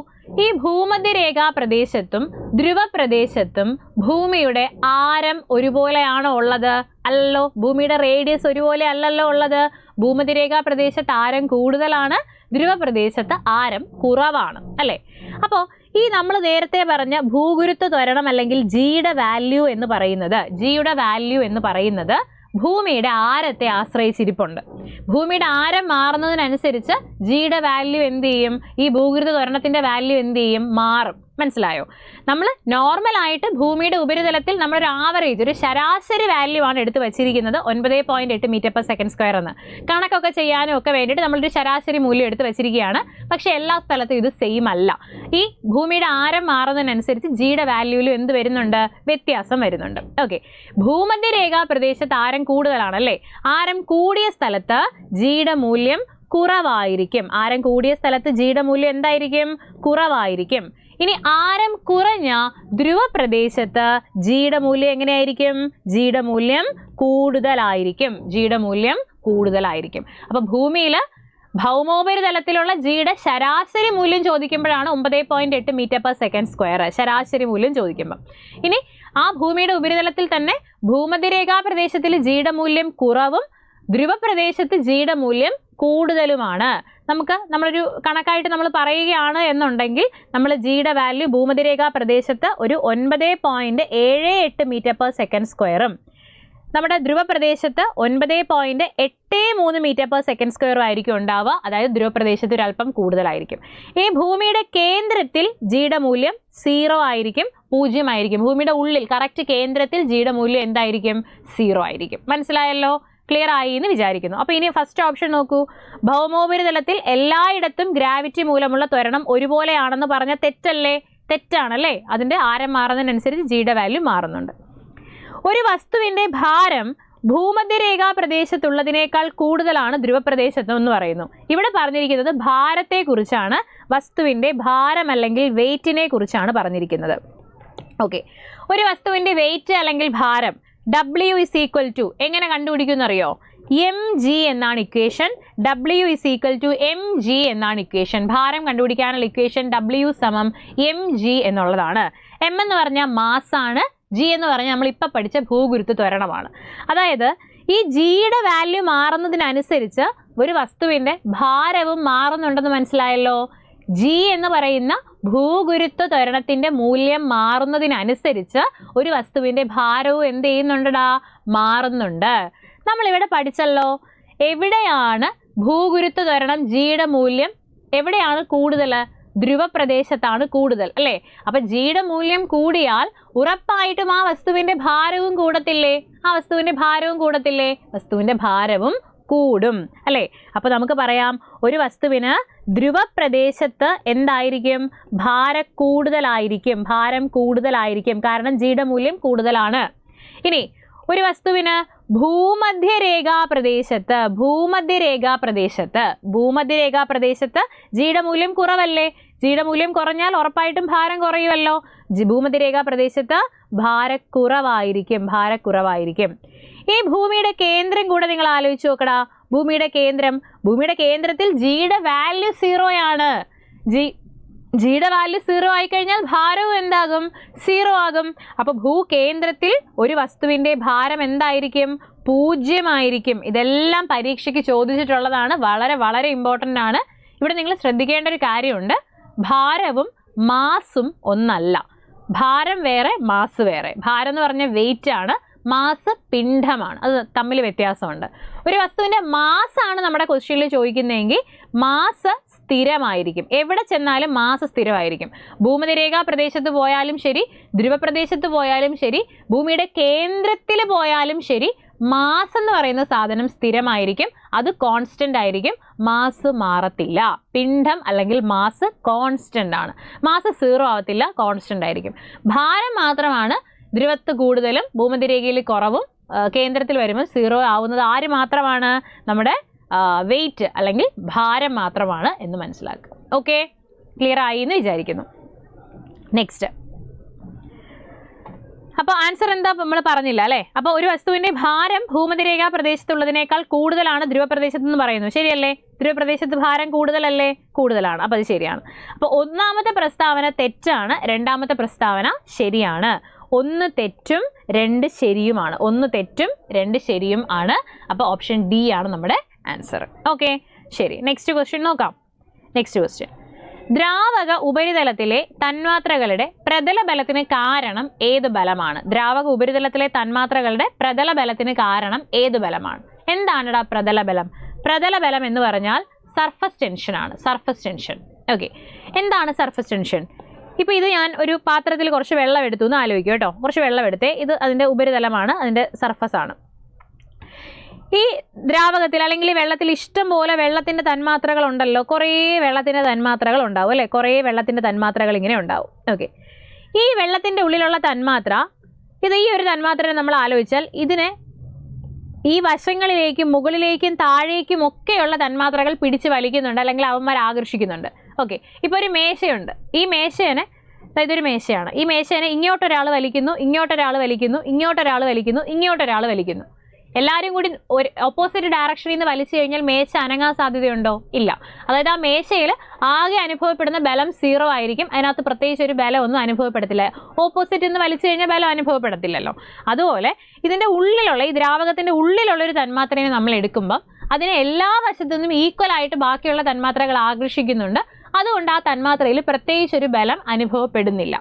ഈ ഭൂമധ്യരേഖാ പ്രദേശത്തും ധ്രുവപ്രദേശത്തും ഭൂമിയുടെ ആരം ഒരുപോലെയാണോ ഉള്ളത്? അല്ലല്ലോ. ഭൂമിയുടെ റേഡിയസ് ഒരുപോലെ അല്ലല്ലോ ഉള്ളത്. ഭൂമധ്യരേഖാ പ്രദേശത്ത് ആരം കൂടുതലാണ്, ധ്രുവപ്രദേശത്ത് ആരം കുറവാണ് അല്ലേ? അപ്പോൾ ഈ നമ്മൾ നേരത്തെ പറഞ്ഞ ഭൂഗുരുത്വ ത്വരണം അല്ലെങ്കിൽ ജിയുടെ വാല്യൂ എന്ന് പറയുന്നത് ഭൂമിയുടെ ആരത്തെ ആശ്രയിച്ചിരിപ്പുണ്ട്. ഭൂമിയുടെ ആരം മാറുന്നതിനനുസരിച്ച് ജിയുടെ വാല്യൂ എന്ത് ചെയ്യും? ഈ ഭൂഗുരുത്വ ത്വരണത്തിന്റെ വാല്യൂ എന്ത് ചെയ്യും? മാറും. മനസ്സിലായോ? നമ്മൾ നോർമലായിട്ട് ഭൂമിയുടെ ഉപരിതലത്തിൽ നമ്മളൊരു ആവറേജ്, ഒരു ശരാശരി വാല്യൂ ആണ് എടുത്ത് വെച്ചിരിക്കുന്നത് 9.8 മീറ്റർ/സെക്കൻഡ് സ്ക്വയർ എന്ന്. കണക്കൊക്കെ ചെയ്യാനും ഒക്കെ വേണ്ടിയിട്ട് നമ്മളൊരു ശരാശരി മൂല്യം എടുത്ത് വെച്ചിരിക്കുകയാണ്. പക്ഷെ എല്ലാ സ്ഥലത്തും ഇത് സെയിം അല്ല. ഈ ഭൂമിയുടെ ആരം മാറുന്നതിനനുസരിച്ച് ജിയുടെ വാല്യൂവിലും എന്ത് വരുന്നുണ്ട്? വ്യത്യാസം വരുന്നുണ്ട്. ഓക്കെ, ഭൂമധ്യരേഖാ പ്രദേശത്ത് ആരം കൂടുതലാണ് അല്ലേ? ആരം കൂടിയ സ്ഥലത്ത് ജിയുടെ മൂല്യം കുറവായിരിക്കും. ആരം കൂടിയ സ്ഥലത്ത് ജിയുടെ മൂല്യം എന്തായിരിക്കും? കുറവായിരിക്കും. ഇനി ആരം കുറഞ്ഞ ധ്രുവപ്രദേശത്ത് ജിയുടെ മൂല്യം എങ്ങനെയായിരിക്കും? ജിയുടെ മൂല്യം കൂടുതലായിരിക്കും. ജിയുടെ മൂല്യം കൂടുതലായിരിക്കും. അപ്പൊ ഭൂമിയിൽ ഭൗമോപരിതലത്തിലുള്ള ജിയുടെ ശരാശരി മൂല്യം ചോദിക്കുമ്പോഴാണ് 9.8 മീറ്റർ/സെക്കൻഡ് സ്ക്വയർ ശരാശരി മൂല്യം ചോദിക്കുമ്പോൾ. ഇനി ആ ഭൂമിയുടെ ഉപരിതലത്തിൽ തന്നെ ഭൂമധ്യരേഖാ പ്രദേശത്തിൽ ജിയുടെ മൂല്യം കുറവും ധ്രുവപ്രദേശത്ത് ജിയുടെ മൂല്യം കൂടുതലുമാണ്. നമ്മളൊരു കണക്കായിട്ട് നമ്മൾ പറയുകയാണ് എന്നുണ്ടെങ്കിൽ നമ്മൾ ജിയുടെ വാല്യൂ ഭൂമധ്യരേഖാ പ്രദേശത്ത് ഒരു 9.78 മീറ്റർ/സെക്കൻഡ് സ്ക്വയറും നമ്മുടെ ധ്രുവപ്രദേശത്ത് 9.83 മീറ്റർ/സെക്കൻഡ് സ്ക്വയർ ആയിരിക്കും ഉണ്ടാവുക. അതായത് ധ്രുവപ്രദേശത്ത് ഒരു അല്പം കൂടുതലായിരിക്കും. ഈ ഭൂമിയുടെ കേന്ദ്രത്തിൽ ജിയുടെ മൂല്യം 0 ആയിരിക്കും, 0 ആയിരിക്കും. ഭൂമിയുടെ ഉള്ളിൽ കറക്റ്റ് കേന്ദ്രത്തിൽ ജിയുടെ മൂല്യം എന്തായിരിക്കും? 0 ആയിരിക്കും. മനസ്സിലായല്ലോ? ക്ലിയർ ആയി എന്ന് വിചാരിക്കുന്നു. അപ്പോൾ ഇനി ഫസ്റ്റ് ഓപ്ഷൻ നോക്കൂ. ഭൗമോപരിതലത്തിൽ എല്ലായിടത്തും ഗ്രാവിറ്റി മൂലമുള്ള ത്വരണം ഒരുപോലെയാണെന്ന് പറഞ്ഞ തെറ്റല്ലേ? തെറ്റാണല്ലേ? അതിൻ്റെ ആരം മാറുന്നതിനനുസരിച്ച് ജിയുടെ വാല്യൂ മാറുന്നുണ്ട്. ഒരു വസ്തുവിൻ്റെ ഭാരം ഭൂമധ്യരേഖാ പ്രദേശത്തുള്ളതിനേക്കാൾ കൂടുതലാണ് ധ്രുവപ്രദേശത്ത് എന്ന് പറയുന്നു. ഇവിടെ പറഞ്ഞിരിക്കുന്നത് ഭാരത്തെക്കുറിച്ചാണ്. വസ്തുവിൻ്റെ ഭാരം അല്ലെങ്കിൽ വെയിറ്റിനെ കുറിച്ചാണ് പറഞ്ഞിരിക്കുന്നത്. ഓക്കെ, ഒരു വസ്തുവിൻ്റെ വെയിറ്റ് അല്ലെങ്കിൽ ഭാരം W is equal to എങ്ങനെ കണ്ടുപിടിക്കുന്നറിയോ? mg എന്നാണ് equation. W is equal to mg എന്നാണ് ഇക്വേഷൻ. ഭാരം കണ്ടുപിടിക്കാനുള്ള ഇക്വേഷൻ W സമം mg എന്നുള്ളതാണ്. m എന്ന് പറഞ്ഞാൽ മാസ് ആണ്, g എന്ന് പറഞ്ഞാൽ നമ്മൾ ഇപ്പം പഠിച്ച ഭൂഗുരുത്വ ത്വരണമാണ്. അതായത് ഈ ജിയുടെ വാല്യൂ മാറുന്നതിനനുസരിച്ച് ഒരു വസ്തുവിൻ്റെ ഭാരവും മാറുന്നുണ്ടെന്ന് മനസ്സിലായല്ലോ. ജി എന്ന് പറയുന്ന ഭൂഗുരുത്വ ത്വരണത്തിന്റെ മൂല്യം മാറുന്നതിനനുസരിച്ച് ഒരു വസ്തുവിന്റെ ഭാരവും എന്ത് ചെയ്യുന്നുണ്ടടാ? മാറുന്നുണ്ട്. നമ്മളിവിടെ പഠിച്ചല്ലോ, എവിടെയാണ് ഭൂഗുരുത്വ ത്വരണം ജിയുടെ മൂല്യം എവിടെയാണ് കൂടുതൽ? ധ്രുവപ്രദേശത്താണ് കൂടുതൽ അല്ലേ? അപ്പൊ ജിയുടെ മൂല്യം കൂടിയാൽ ഉറപ്പായിട്ടും ആ വസ്തുവിന്റെ ഭാരവും കൂടത്തില്ലേ? വസ്തുവിന്റെ ഭാരവും കൂടും അല്ലേ? അപ്പൊ നമുക്ക് പറയാം, ഒരു വസ്തുവിന് ധ്രുവപ്രദേശത്ത് എന്തായിരിക്കും? ഭാരം കൂടുതലായിരിക്കും. കാരണം ജിയുടെ മൂല്യം കൂടുതലാണ്. ഇനി ഒരു വസ്തുവിന് ഭൂമധ്യരേഖാ പ്രദേശത്ത് ജിയുടെ മൂല്യം കുറവല്ലേ? ജിയുടെ മൂല്യം കുറഞ്ഞാൽ ഉറപ്പായിട്ടും ഭാരം കുറയുമല്ലോ. ഭൂമധ്യരേഖാ പ്രദേശത്ത് ഭാരക്കുറവായിരിക്കും. ഈ ഭൂമിയുടെ കേന്ദ്രം കൂടെ നിങ്ങൾ ആലോചിച്ച് നോക്കടാ. ഭൂമിയുടെ കേന്ദ്രത്തിൽ ജിയുടെ വാല്യൂ 0 ആണ്. ജിയുടെ വാല്യൂ 0 ആയിക്കഴിഞ്ഞാൽ ഭാരവും എന്താകും? 0 ആകും. അപ്പൊ ഭൂകേന്ദ്രത്തിൽ ഒരു വസ്തുവിന്റെ ഭാരം എന്തായിരിക്കും? 0 ആയിരിക്കും. ഇതെല്ലാം പരീക്ഷയ്ക്ക് ചോദിച്ചിട്ടുള്ളതാണ്. വളരെ വളരെ ഇമ്പോർട്ടൻ്റ് ആണ്. ഇവിടെ നിങ്ങൾ ശ്രദ്ധിക്കേണ്ട ഒരു കാര്യമുണ്ട്. ഭാരവും മാസും ഒന്നല്ല. ഭാരം വേറെ, മാസ് വേറെ. ഭാരം എന്ന് പറഞ്ഞ വെയിറ്റ് ആണ്, മാസ് പിണ്ഡമാണ്. അത് തമ്മിൽ വ്യത്യാസമുണ്ട്. ഒരു വസ്തുവിൻ്റെ മാസാണ് നമ്മുടെ ക്വസ്റ്റ്യനിൽ ചോദിക്കുന്നതെങ്കിൽ മാസ് സ്ഥിരമായിരിക്കും. എവിടെ ചെന്നാലും മാസ് സ്ഥിരമായിരിക്കും. ഭൂമധ്യരേഖാ പ്രദേശത്ത് പോയാലും ശരി, ധ്രുവപ്രദേശത്ത് പോയാലും ശരി, ഭൂമിയുടെ കേന്ദ്രത്തിൽ പോയാലും ശരി, മാസ് എന്ന് പറയുന്ന സാധനം സ്ഥിരമായിരിക്കും. അത് കോൺസ്റ്റന്റ് ആയിരിക്കും. മാസ് മാറത്തില്ല. പിണ്ഡം അല്ലെങ്കിൽ മാസ് കോൺസ്റ്റന്റ് ആണ്. മാസ് 0 ആവത്തില്ല, കോൺസ്റ്റന്റ് ആയിരിക്കും. ഭാരം മാത്രമാണ് ധ്രുവത്ത് കൂടുതലും ഭൂമധ്യരേഖയിൽ കുറവും കേന്ദ്രത്തിൽ വരുമ്പോൾ 0 ആവുന്നത്. ആര് മാത്രമാണ്? നമ്മുടെ വെയിറ്റ് അല്ലെങ്കിൽ ഭാരം മാത്രമാണ് എന്ന് മനസ്സിലാക്കുക. ഓക്കെ, ക്ലിയർ ആയി എന്ന് വിചാരിക്കുന്നു. നെക്സ്റ്റ്, അപ്പോൾ ആൻസർ എന്താ നമ്മൾ പറഞ്ഞില്ല അല്ലേ? അപ്പോൾ ഒരു വസ്തുവിന്റെ ഭാരം ഭൂമധ്യരേഖാ പ്രദേശത്തുള്ളതിനേക്കാൾ കൂടുതലാണ് ധ്രുവപ്രദേശത്ത് എന്ന് പറയുന്നു. ശരിയല്ലേ? ധ്രുവപ്രദേശത്ത് ഭാരം കൂടുതലല്ലേ? കൂടുതലാണ്. അപ്പോൾ അത് ശരിയാണ്. അപ്പോൾ ഒന്നാമത്തെ പ്രസ്താവന തെറ്റാണ്, രണ്ടാമത്തെ പ്രസ്താവന ശരിയാണ്. 1 തെറ്റും 2 ശരിയുമാണ്. 1 തെറ്റും 2 ശരിയും ആണ്. അപ്പോൾ ഓപ്ഷൻ ഡി ആണ് നമ്മുടെ ആൻസർ. ഓക്കെ, ശരി. നെക്സ്റ്റ് ക്വസ്റ്റ്യൻ നോക്കാം. നെക്സ്റ്റ് ക്വസ്റ്റ്യൻ, ദ്രാവക ഉപരിതലത്തിലെ തന്മാത്രകളുടെ പ്രതല ബലത്തിന് കാരണം ഏത് ബലമാണ്? ദ്രാവക ഉപരിതലത്തിലെ തന്മാത്രകളുടെ പ്രതല ബലത്തിന് കാരണം ഏത് ബലമാണ്? എന്താണെടാ പ്രതല ബലം? പ്രതല ബലം എന്ന് പറഞ്ഞാൽ സർഫസ് ടെൻഷൻ ആണ്. Surface tension. ഓക്കെ, എന്താണ് സർഫസ് ടെൻഷൻ? ഇപ്പോൾ ഇത് ഞാൻ ഒരു പാത്രത്തിൽ കുറച്ച് വെള്ളം എടുത്തു എന്ന് ആലോചിക്കുക കേട്ടോ. കുറച്ച് വെള്ളം എടുത്തേ, ഇത് അതിൻ്റെ ഉപരിതലമാണ്, അതിൻ്റെ സർഫസ് ആണ്. ഈ ദ്രാവകത്തിൽ അല്ലെങ്കിൽ വെള്ളത്തിൽ ഇഷ്ടം പോലെ വെള്ളത്തിൻ്റെ തന്മാത്രകൾ ഉണ്ടല്ലോ, കുറേ വെള്ളത്തിൻ്റെ തന്മാത്രകൾ ഉണ്ടാവും അല്ലേ, കുറേ വെള്ളത്തിൻ്റെ തന്മാത്രകൾ ഇങ്ങനെ ഉണ്ടാവും. ഓക്കെ, ഈ വെള്ളത്തിൻ്റെ ഉള്ളിലുള്ള തന്മാത്ര, ഇത് ഈ ഒരു തന്മാത്രയെ നമ്മൾ ആലോചിച്ചാൽ ഇതിനെ ഈ വശങ്ങളിലേക്കും മുകളിലേക്കും താഴേക്കും ഒക്കെയുള്ള തന്മാത്രകൾ പിടിച്ച് വലിക്കുന്നുണ്ട്, അല്ലെങ്കിൽ അവന്മാർ ആകർഷിക്കുന്നുണ്ട്. ഓക്കെ, ഇപ്പോൾ ഒരു മേശയുണ്ട്. ഈ മേശേനെ, ഇതൊരു മേശയാണ്, ഈ മേശേനെ ഇങ്ങോട്ടൊരാൾ വലിക്കുന്നു, ഇങ്ങോട്ടൊരാൾ വലിക്കുന്നു, ഇങ്ങോട്ടൊരാൾ വലിക്കുന്നു, ഇങ്ങോട്ടൊരാൾ വലിക്കുന്നു. എല്ലാവരും കൂടി ഒരു ഓപ്പോസിറ്റ് ഡയറക്ഷനിൽ നിന്ന് വലിച്ചു കഴിഞ്ഞാൽ മേശ അനങ്ങാൻ സാധ്യതയുണ്ടോ? ഇല്ല. അതായത് ആ മേശയിൽ ആകെ അനുഭവപ്പെടുന്ന ബലം 0 ആയിരിക്കും. അതിനകത്ത് പ്രത്യേകിച്ച് ഒരു ബലം ഒന്നും അനുഭവപ്പെടത്തില്ല. ഓപ്പോസിറ്റ് നിന്ന് വലിച്ചു കഴിഞ്ഞാൽ ബലം അനുഭവപ്പെടത്തില്ലല്ലോ. അതുപോലെ ഇതിൻ്റെ ഉള്ളിലുള്ള, ഈ ദ്രാവകത്തിൻ്റെ ഉള്ളിലുള്ള ഒരു തന്മാത്രയെ നമ്മൾ എടുക്കുമ്പം അതിനെ എല്ലാ വശത്തു നിന്നും ഈക്വലായിട്ട് ബാക്കിയുള്ള തന്മാത്രകൾ ആകർഷിക്കുന്നുണ്ട്. അതുകൊണ്ട് ആ തന്മാത്രയിൽ പ്രത്യേകിച്ചൊരു ബലം അനുഭവപ്പെടുന്നില്ല.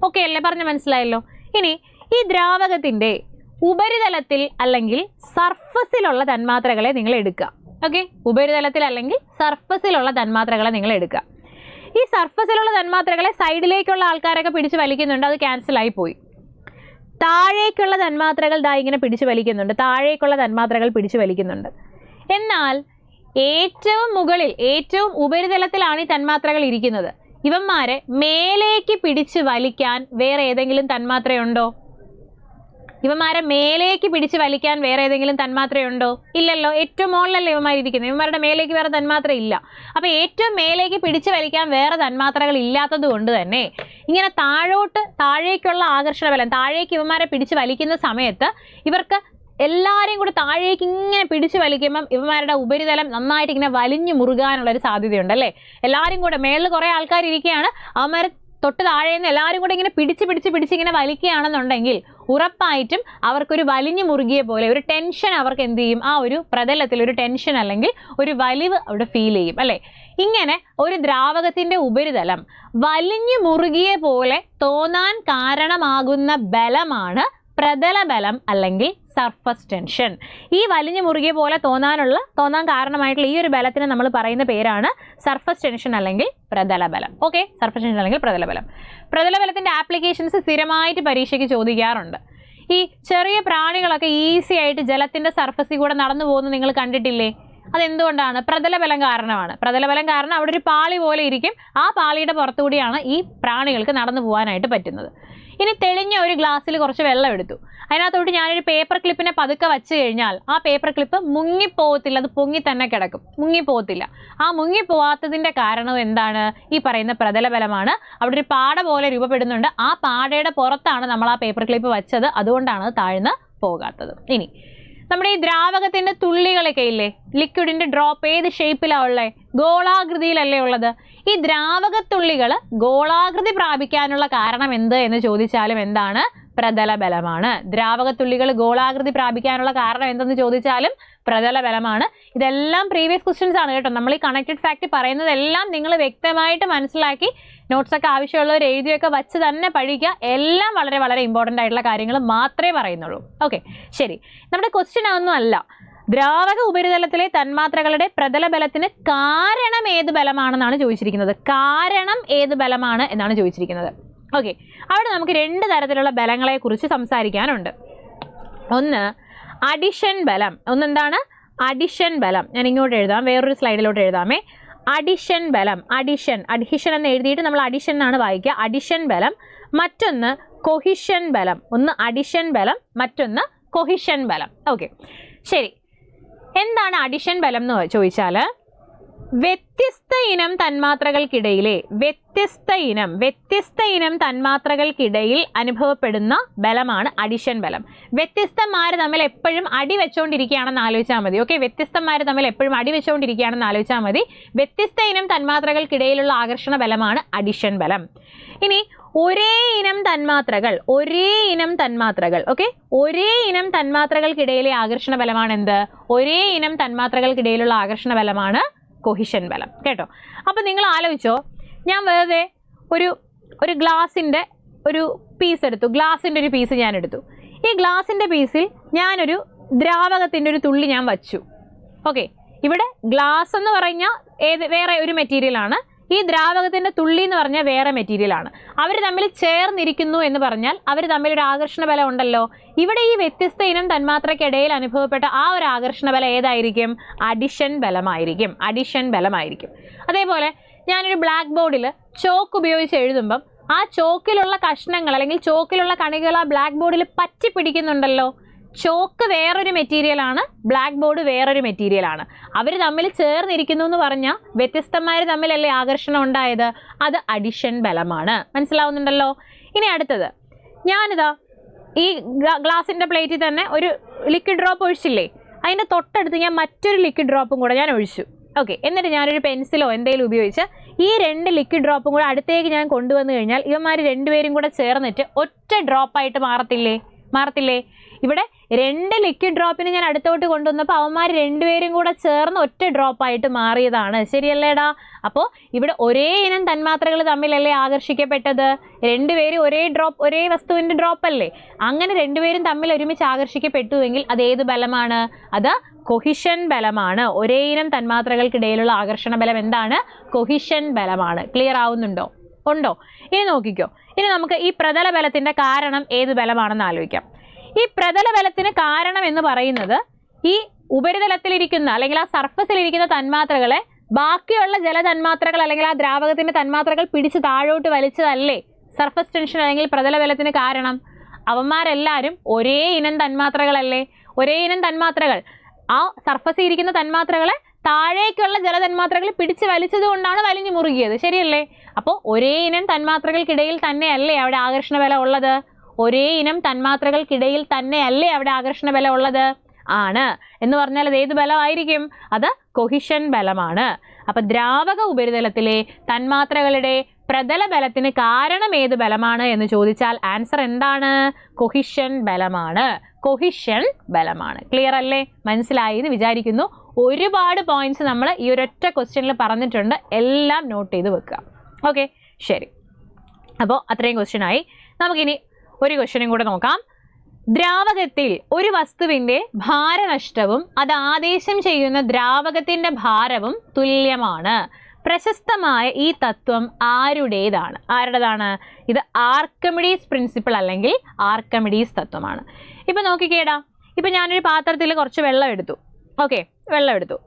ഓക്കെ അല്ലേ, പറഞ്ഞ് മനസ്സിലായല്ലോ. ഇനി ഈ ദ്രാവകത്തിൻ്റെ ഉപരിതലത്തിൽ അല്ലെങ്കിൽ സർഫസിലുള്ള തന്മാത്രകളെ നിങ്ങൾ എടുക്കുക. ഓക്കെ, ഉപരിതലത്തിൽ അല്ലെങ്കിൽ സർഫസിലുള്ള തന്മാത്രകളെ നിങ്ങൾ എടുക്കുക. ഈ സർഫസിലുള്ള തന്മാത്രകളെ സൈഡിലേക്കുള്ള ആൾക്കാരൊക്കെ പിടിച്ച് വലിക്കുന്നുണ്ട്, അത് ക്യാൻസലായി പോയി. താഴേക്കുള്ള തന്മാത്രകൾ ദാ ഇങ്ങനെ പിടിച്ച് വലിക്കുന്നുണ്ട്, താഴേക്കുള്ള തന്മാത്രകൾ പിടിച്ച് വലിക്കുന്നുണ്ട്. എന്നാൽ ഏറ്റവും മുകളിൽ, ഏറ്റവും ഉപരിതലത്തിലാണ് ഈ തന്മാത്രകൾ ഇരിക്കുന്നത്. ഇവന്മാരെ മേലേക്ക് പിടിച്ച് വലിക്കാൻ വേറെ ഏതെങ്കിലും തന്മാത്രയുണ്ടോ? ഇവന്മാരെ മേലേക്ക് പിടിച്ച് വലിക്കാൻ വേറെ ഏതെങ്കിലും തന്മാത്രയുണ്ടോ? ഇല്ലല്ലോ. ഏറ്റവും മുകളിലല്ലേ ഇവന്മാരിയിരിക്കുന്നത്, ഇവന്മാരുടെ മേലേക്ക് വേറെ തന്മാത്ര ഇല്ല. അപ്പോൾ ഏറ്റവും മേലേക്ക് പിടിച്ച് വലിക്കാൻ വേറെ തന്മാത്രകൾ ഇല്ലാത്തത് കൊണ്ട് തന്നെ ഇങ്ങനെ താഴേക്കുള്ള ആകർഷണ ബലം, താഴേക്ക് ഇവന്മാരെ പിടിച്ച് വലിക്കുന്ന സമയത്ത് ഇവർക്ക് എല്ലാവരെയും കൂടി താഴേക്ക് ഇങ്ങനെ പിടിച്ച് വലിക്കുമ്പം ഇവന്മാരുടെ ഉപരിതലം നന്നായിട്ട് ഇങ്ങനെ വലിഞ്ഞു മുറുകാനുള്ളൊരു സാധ്യതയുണ്ട് അല്ലേ. എല്ലാവരും കൂടെ മേളിൽ കുറേ ആൾക്കാർ ഇരിക്കുകയാണ്, അവന്മാർ തൊട്ട് താഴെ നിന്ന് എല്ലാവരും കൂടെ ഇങ്ങനെ പിടിച്ച് ഇങ്ങനെ വലിക്കുകയാണെന്നുണ്ടെങ്കിൽ ഉറപ്പായിട്ടും അവർക്കൊരു വലിഞ്ഞു മുറുകിയ പോലെ ഒരു ടെൻഷൻ അവർക്ക് എന്ത് ചെയ്യും, ആ ഒരു പ്രതലത്തിൽ ഒരു ടെൻഷൻ അല്ലെങ്കിൽ ഒരു വലിവ് അവിടെ ഫീൽ ചെയ്യും അല്ലേ. ഇങ്ങനെ ഒരു ദ്രാവകത്തിൻ്റെ ഉപരിതലം വലിഞ്ഞു മുറുകിയ പോലെ തോന്നാൻ കാരണമാകുന്ന ബലമാണ് പ്രതല ബലം അല്ലെങ്കിൽ സർഫസ് ടെൻഷൻ. ഈ വലിഞ്ഞു മുറുകിയ പോലെ തോന്നാൻ കാരണമായിട്ടുള്ള ഈ ഒരു ബലത്തിന് നമ്മൾ പറയുന്ന പേരാണ് സർഫസ് ടെൻഷൻ അല്ലെങ്കിൽ പ്രതല ബലം. ഓക്കെ, സർഫസ് ടെൻഷൻ അല്ലെങ്കിൽ പ്രതല ബലം. പ്രതല ബലത്തിൻ്റെ ആപ്ലിക്കേഷൻസ് സ്ഥിരമായിട്ട് പരീക്ഷയ്ക്ക് ചോദിക്കാറുണ്ട്. ഈ ചെറിയ പ്രാണികളൊക്കെ ഈസി ആയിട്ട് ജലത്തിൻ്റെ സർഫസിൽ കൂടെ നടന്നു പോകുന്നത് നിങ്ങൾ കണ്ടിട്ടില്ലേ? അതെന്തുകൊണ്ടാണ്? പ്രതല ബലം കാരണമാണ്. പ്രതല ബലം കാരണം അവിടെ ഒരു പാളി പോലെ ഇരിക്കും, ആ പാളിയുടെ പുറത്തുകൂടിയാണ് ഈ പ്രാണികൾക്ക് നടന്നു പോകാനായിട്ട് പറ്റുന്നത്. ഇനി തെളിഞ്ഞ ഒരു ഗ്ലാസ്സിൽ കുറച്ച് വെള്ളം എടുത്തു, അതിനകത്തോട്ട് ഞാനൊരു പേപ്പർ ക്ലിപ്പിനെ പതുക്കെ വെച്ച് കഴിഞ്ഞാൽ ആ പേപ്പർ ക്ലിപ്പ് മുങ്ങിപ്പോകത്തില്ല, അത് പൊങ്ങി തന്നെ കിടക്കും, മുങ്ങിപ്പോകത്തില്ല. ആ മുങ്ങിപ്പോവാത്തതിൻ്റെ കാരണം എന്താണ്? ഈ പറയുന്ന പ്രതല ബലമാണ്. അവിടെ ഒരു പാട പോലെ രൂപപ്പെടുന്നുണ്ട്, ആ പാടയുടെ പുറത്താണ് നമ്മൾ ആ പേപ്പർ ക്ലിപ്പ് വെച്ചത്, അതുകൊണ്ടാണ് അത് താഴ്ന്ന് പോകാത്തത്. ഇനി നമ്മുടെ ഈ ദ്രാവകത്തിൻ്റെ തുള്ളികളൊക്കെ ഇല്ലേ, ലിക്വിഡിൻ്റെ ഡ്രോപ്പ് ഏത് ഷേപ്പിലാണ് ഉള്ളത്? ഗോളാകൃതിയിലല്ലേ ഉള്ളത്. ഈ ദ്രാവകത്തുള്ളികൾ ഗോളാകൃതി പ്രാപിക്കാനുള്ള കാരണം എന്ത് എന്ന് ചോദിച്ചാലും എന്താണ്? പ്രതല ബലമാണ്. ദ്രാവകത്തുള്ളികൾ ഗോളാകൃതി പ്രാപിക്കാനുള്ള കാരണം എന്തെന്ന് ചോദിച്ചാലും പ്രതല ബലമാണ്. ഇതെല്ലാം പ്രീവിയസ് ക്വസ്റ്റ്യൻസ് ആണ് കേട്ടോ. നമ്മൾ ഈ കണക്റ്റഡ് ഫാക്ട് പറയുന്നതെല്ലാം നിങ്ങൾ വ്യക്തമായിട്ട് മനസ്സിലാക്കി നോട്ട്സൊക്കെ ആവശ്യമുള്ളവർ എഴുതിയൊക്കെ വച്ച് തന്നെ പഠിക്കുക. എല്ലാം വളരെ വളരെ ഇമ്പോർട്ടൻ്റ് ആയിട്ടുള്ള കാര്യങ്ങൾ മാത്രമേ പറയുന്നുള്ളൂ. ഓക്കെ, ശരി. നമ്മുടെ ക്വസ്റ്റ്യൻ ഒന്നും അല്ല, ദ്രാവക ഉപരിതലത്തിലെ തന്മാത്രകളുടെ പ്രതല ബലത്തിന് കാരണം ഏത് ബലമാണെന്നാണ് ചോദിച്ചിരിക്കുന്നത്. കാരണം ഏത് ബലമാണ് എന്നാണ് ചോദിച്ചിരിക്കുന്നത്. ഓക്കെ, അവിടെ നമുക്ക് 2 തരത്തിലുള്ള ബലങ്ങളെ കുറിച്ച് സംസാരിക്കാനുണ്ട്. ഒന്ന് അഡിഷൻ ബലം, ഒന്നെന്താണ്? അഡിഷൻ ബലം. ഞാൻ ഇങ്ങോട്ട് എഴുതാം, വേറൊരു സ്ലൈഡിലോട്ട് എഴുതാമേ. അഡിഷൻ ബലം, അഡിഷൻ എന്ന് എഴുതിയിട്ട് നമ്മൾ അഡിഷൻ എന്നാണ് വായിക്കുക. അഡിഷൻ ബലം. മറ്റൊന്ന് കൊഹിഷൻ ബലം. ഒന്ന് അഡിഷൻ ബലം, മറ്റൊന്ന് കൊഹിഷൻ ബലം. ഓക്കെ, ശരി. എന്താണ് അഡിഷൻ ബലം എന്ന് ചോദിച്ചാൽ വ്യത്യസ്ത ഇനം തന്മാത്രകൾക്കിടയിൽ അനുഭവപ്പെടുന്ന ബലമാണ് അഡിഷൻ ബലം. വ്യത്യസ്തന്മാർ തമ്മിൽ എപ്പോഴും അടി വെച്ചുകൊണ്ടിരിക്കുകയാണെന്ന് ആലോചിച്ചാൽ മതി. ഓക്കെ, വ്യത്യസ്തന്മാർ തമ്മിൽ എപ്പോഴും അടി വെച്ചുകൊണ്ടിരിക്കുകയാണെന്ന് ആലോചിച്ചാൽ മതി. വ്യത്യസ്ത ഇനം തന്മാത്രകൾക്കിടയിലുള്ള ആകർഷണ ബലമാണ് അഡിഷൻ ബലം. ഇനി ഒരേ ഇനം തന്മാത്രകൾ ഓക്കെ, ഒരേ ഇനം തന്മാത്രകൾക്കിടയിലെ ആകർഷണ ബലമാണ് എന്ത്? ഒരേ ഇനം തന്മാത്രകൾക്കിടയിലുള്ള ആകർഷണ ബലമാണ് കൊഹിഷൻ ബലം. കേട്ടോ, അപ്പോൾ നിങ്ങൾ ആലോചിച്ചോ, ഞാൻ വെറുതെ ഒരു ഗ്ലാസിൻ്റെ ഒരു പീസ് എടുത്തു, ഗ്ലാസിൻ്റെ ഒരു പീസ് ഞാൻ എടുത്തു. ഈ ഗ്ലാസിൻ്റെ പീസിൽ ഞാനൊരു ദ്രാവകത്തിൻ്റെ ഒരു തുള്ളി ഞാൻ വച്ചു. ഓക്കെ, ഇവിടെ ഗ്ലാസ് എന്ന് പറഞ്ഞാൽ വേറെ ഒരു മെറ്റീരിയലാണ്, ഈ ദ്രാവകത്തിന്റെ തുള്ളി എന്ന് പറഞ്ഞാൽ വേറെ മെറ്റീരിയലാണ്. അവർ തമ്മിൽ ചേർന്നിരിക്കുന്നു എന്ന് പറഞ്ഞാൽ അവർ തമ്മിൽ ഒരു ആകർഷണ ബലം ഉണ്ടല്ലോ. ഇവിടെ ഈ വ്യത്യസ്ത ഇനം തന്മാത്രയ്ക്കിടയിൽ അനുഭവപ്പെട്ട ആ ഒരു ആകർഷണ ബലം ഏതായിരിക്കും? അഡിഷൻ ബലമായിരിക്കും. അഡിഷൻ ബലമായിരിക്കും. അതേപോലെ ഞാനൊരു ബ്ലാക്ക് ബോർഡിൽ ചോക്ക് ഉപയോഗിച്ച് എഴുതുമ്പം ആ ചോക്കിലുള്ള കഷ്ണങ്ങൾ അല്ലെങ്കിൽ ചോക്കിലുള്ള കണികൾ ആ ബ്ലാക്ക് ബോർഡിൽ പറ്റി പിടിക്കുന്നുണ്ടല്ലോ. ചോക്ക് വേറൊരു മെറ്റീരിയലാണ്, ബ്ലാക്ക് ബോർഡ് വേറൊരു മെറ്റീരിയലാണ്. അവർ തമ്മിൽ ചേർന്നിരിക്കുന്നു എന്ന് പറഞ്ഞാൽ വ്യത്യസ്തന്മാർ തമ്മിലല്ലേ ആകർഷണം ഉണ്ടായത്? അത് അഡിഷൻ ബലമാണ്. മനസ്സിലാവുന്നുണ്ടല്ലോ? ഇനി അടുത്തത്, ഞാനിതാ ഈ ഗ്ലാസിൻ്റെ പ്ലേറ്റിൽ തന്നെ ഒരു ലിക്വിഡ് ഡ്രോപ്പ് ഒഴിച്ചില്ലേ, അതിൻ്റെ തൊട്ടടുത്ത് ഞാൻ മറ്റൊരു ലിക്വിഡ് ഡ്രോപ്പും കൂടെ ഞാൻ ഒഴിച്ചു. ഓക്കെ, എന്നിട്ട് ഞാനൊരു പെൻസിലോ എന്തെങ്കിലും ഉപയോഗിച്ച് ഈ 2 ലിക്വിഡ് ഡ്രോപ്പും കൂടെ അടുത്തേക്ക് ഞാൻ കൊണ്ടുവന്നു കഴിഞ്ഞാൽ ഇവന്മാർ രണ്ടുപേരും കൂടെ ചേർന്നിട്ട് ഒറ്റ ഡ്രോപ്പായിട്ട് മാറത്തില്ലേ? ഇവിടെ 2 ലിക്വിഡ് ഡ്രോപ്പിന് ഞാൻ അടുത്തോട്ട് കൊണ്ടുവന്നപ്പോൾ അവന്മാർ രണ്ടുപേരും കൂടെ ചേർന്ന് ഒറ്റ ഡ്രോപ്പായിട്ട് മാറിയതാണ്. ശരിയല്ലേടാ? അപ്പോൾ ഇവിടെ ഒരേ ഇനം തന്മാത്രകൾ തമ്മിലല്ലേ ആകർഷിക്കപ്പെട്ടത്? രണ്ടുപേരും ഒരേ വസ്തുവിൻ്റെ ഡ്രോപ്പ് അല്ലേ? അങ്ങനെ രണ്ടുപേരും തമ്മിൽ ഒരുമിച്ച് ആകർഷിക്കപ്പെട്ടുവെങ്കിൽ അത് ഏത് ബലമാണ്? അത് കൊഹിഷൻ ബലമാണ്. ഒരേ ഇനം തന്മാത്രകൾക്കിടയിലുള്ള ആകർഷണ ബലം എന്താണ്? കൊഹിഷൻ ബലമാണ്. ക്ലിയർ ആവുന്നുണ്ടോ? ഉണ്ടോ? ഇനി നോക്കിക്കോ. ഇനി നമുക്ക് ഈ പ്രതല ബലത്തിന്റെ കാരണം ഏത് ബലമാണെന്ന് ആലോചിക്കാം. ഈ പ്രതല ബലത്തിന് കാരണം എന്ന് പറയുന്നത് ഈ ഉപരിതലത്തിലിരിക്കുന്ന അല്ലെങ്കിൽ ആ സർഫസിലിരിക്കുന്ന തന്മാത്രകളെ ബാക്കിയുള്ള ജലതന്മാത്രകൾ അല്ലെങ്കിൽ ആ ദ്രാവകത്തിന്റെ തന്മാത്രകൾ പിടിച്ച് താഴോട്ട് വലിച്ചതല്ലേ സർഫസ് ടെൻഷൻ അല്ലെങ്കിൽ പ്രതല ബലത്തിന് കാരണം? അവന്മാരെല്ലാവരും ഒരേ ഇനം തന്മാത്രകളല്ലേ? ഒരേ ഇനം തന്മാത്രകൾ ആ സർഫസിൽ ഇരിക്കുന്ന തന്മാത്രകളെ താഴേക്കുള്ള ജലതന്മാത്രകൾ പിടിച്ച് വലിച്ചത് കൊണ്ടാണ് വലിഞ്ഞു മുറുകിയത്. ശരിയല്ലേ? അപ്പോൾ ഒരേ ഇനം തന്മാത്രകൾക്കിടയിൽ തന്നെയല്ലേ അവിടെ ആകർഷണ ബലം ഉള്ളത്? ഒരേ ഇനം തന്മാത്രകൾക്കിടയിൽ തന്നെയല്ലേ അവിടെ ആകർഷണ ബലം ഉള്ളത്? ആണ്. എന്ന് പറഞ്ഞാൽ അത് ഏത് ബലമായിരിക്കും? അത് കൊഹിഷൻ ബലമാണ്. അപ്പൊ ദ്രാവക ഉപരിതലത്തിലെ തന്മാത്രകളുടെ പ്രതല ബലത്തിന് കാരണം ഏത് ബലമാണ് എന്ന് ചോദിച്ചാൽ ആൻസർ എന്താണ്? കൊഹിഷൻ ബലമാണ്. കൊഹിഷൻ ബലമാണ്. ക്ലിയർ അല്ലേ? മനസ്സിലായി എന്ന് വിചാരിക്കുന്നു. ഒരുപാട് പോയിന്റ്സ് നമ്മൾ ഈ ഒരൊറ്റ ക്വസ്റ്റ്യനിൽ പറഞ്ഞിട്ടുണ്ട്. എല്ലാം നോട്ട് ചെയ്ത് വെക്കുക. ഓക്കെ, ശരി. അപ്പോൾ അത്രയും ക്വസ്റ്റ്യൻ ആയി. നമുക്കിനി ഒരു ക്വസ്റ്റ്യനും കൂടെ നോക്കാം. ദ്രാവകത്തിൽ ഒരു വസ്തുവിൻ്റെ ഭാരനഷ്ടവും അത് ആദേശം ചെയ്യുന്ന ദ്രാവകത്തിന്റെ ഭാരവും തുല്യമാണ്. പ്രശസ്തമായ ഈ തത്വം ആരുടേതാണ്? ഇത് ആർക്കിമിഡീസ് പ്രിൻസിപ്പിൾ അല്ലെങ്കിൽ ആർക്കിമിഡീസ് തത്വമാണ്. ഇപ്പൊ നോക്കിക്കേടാ, ഇപ്പൊ ഞാനൊരു പാത്രത്തിൽ കുറച്ച് വെള്ളം എടുത്തു. ഓക്കെ, വെള്ളം എടുത്തു.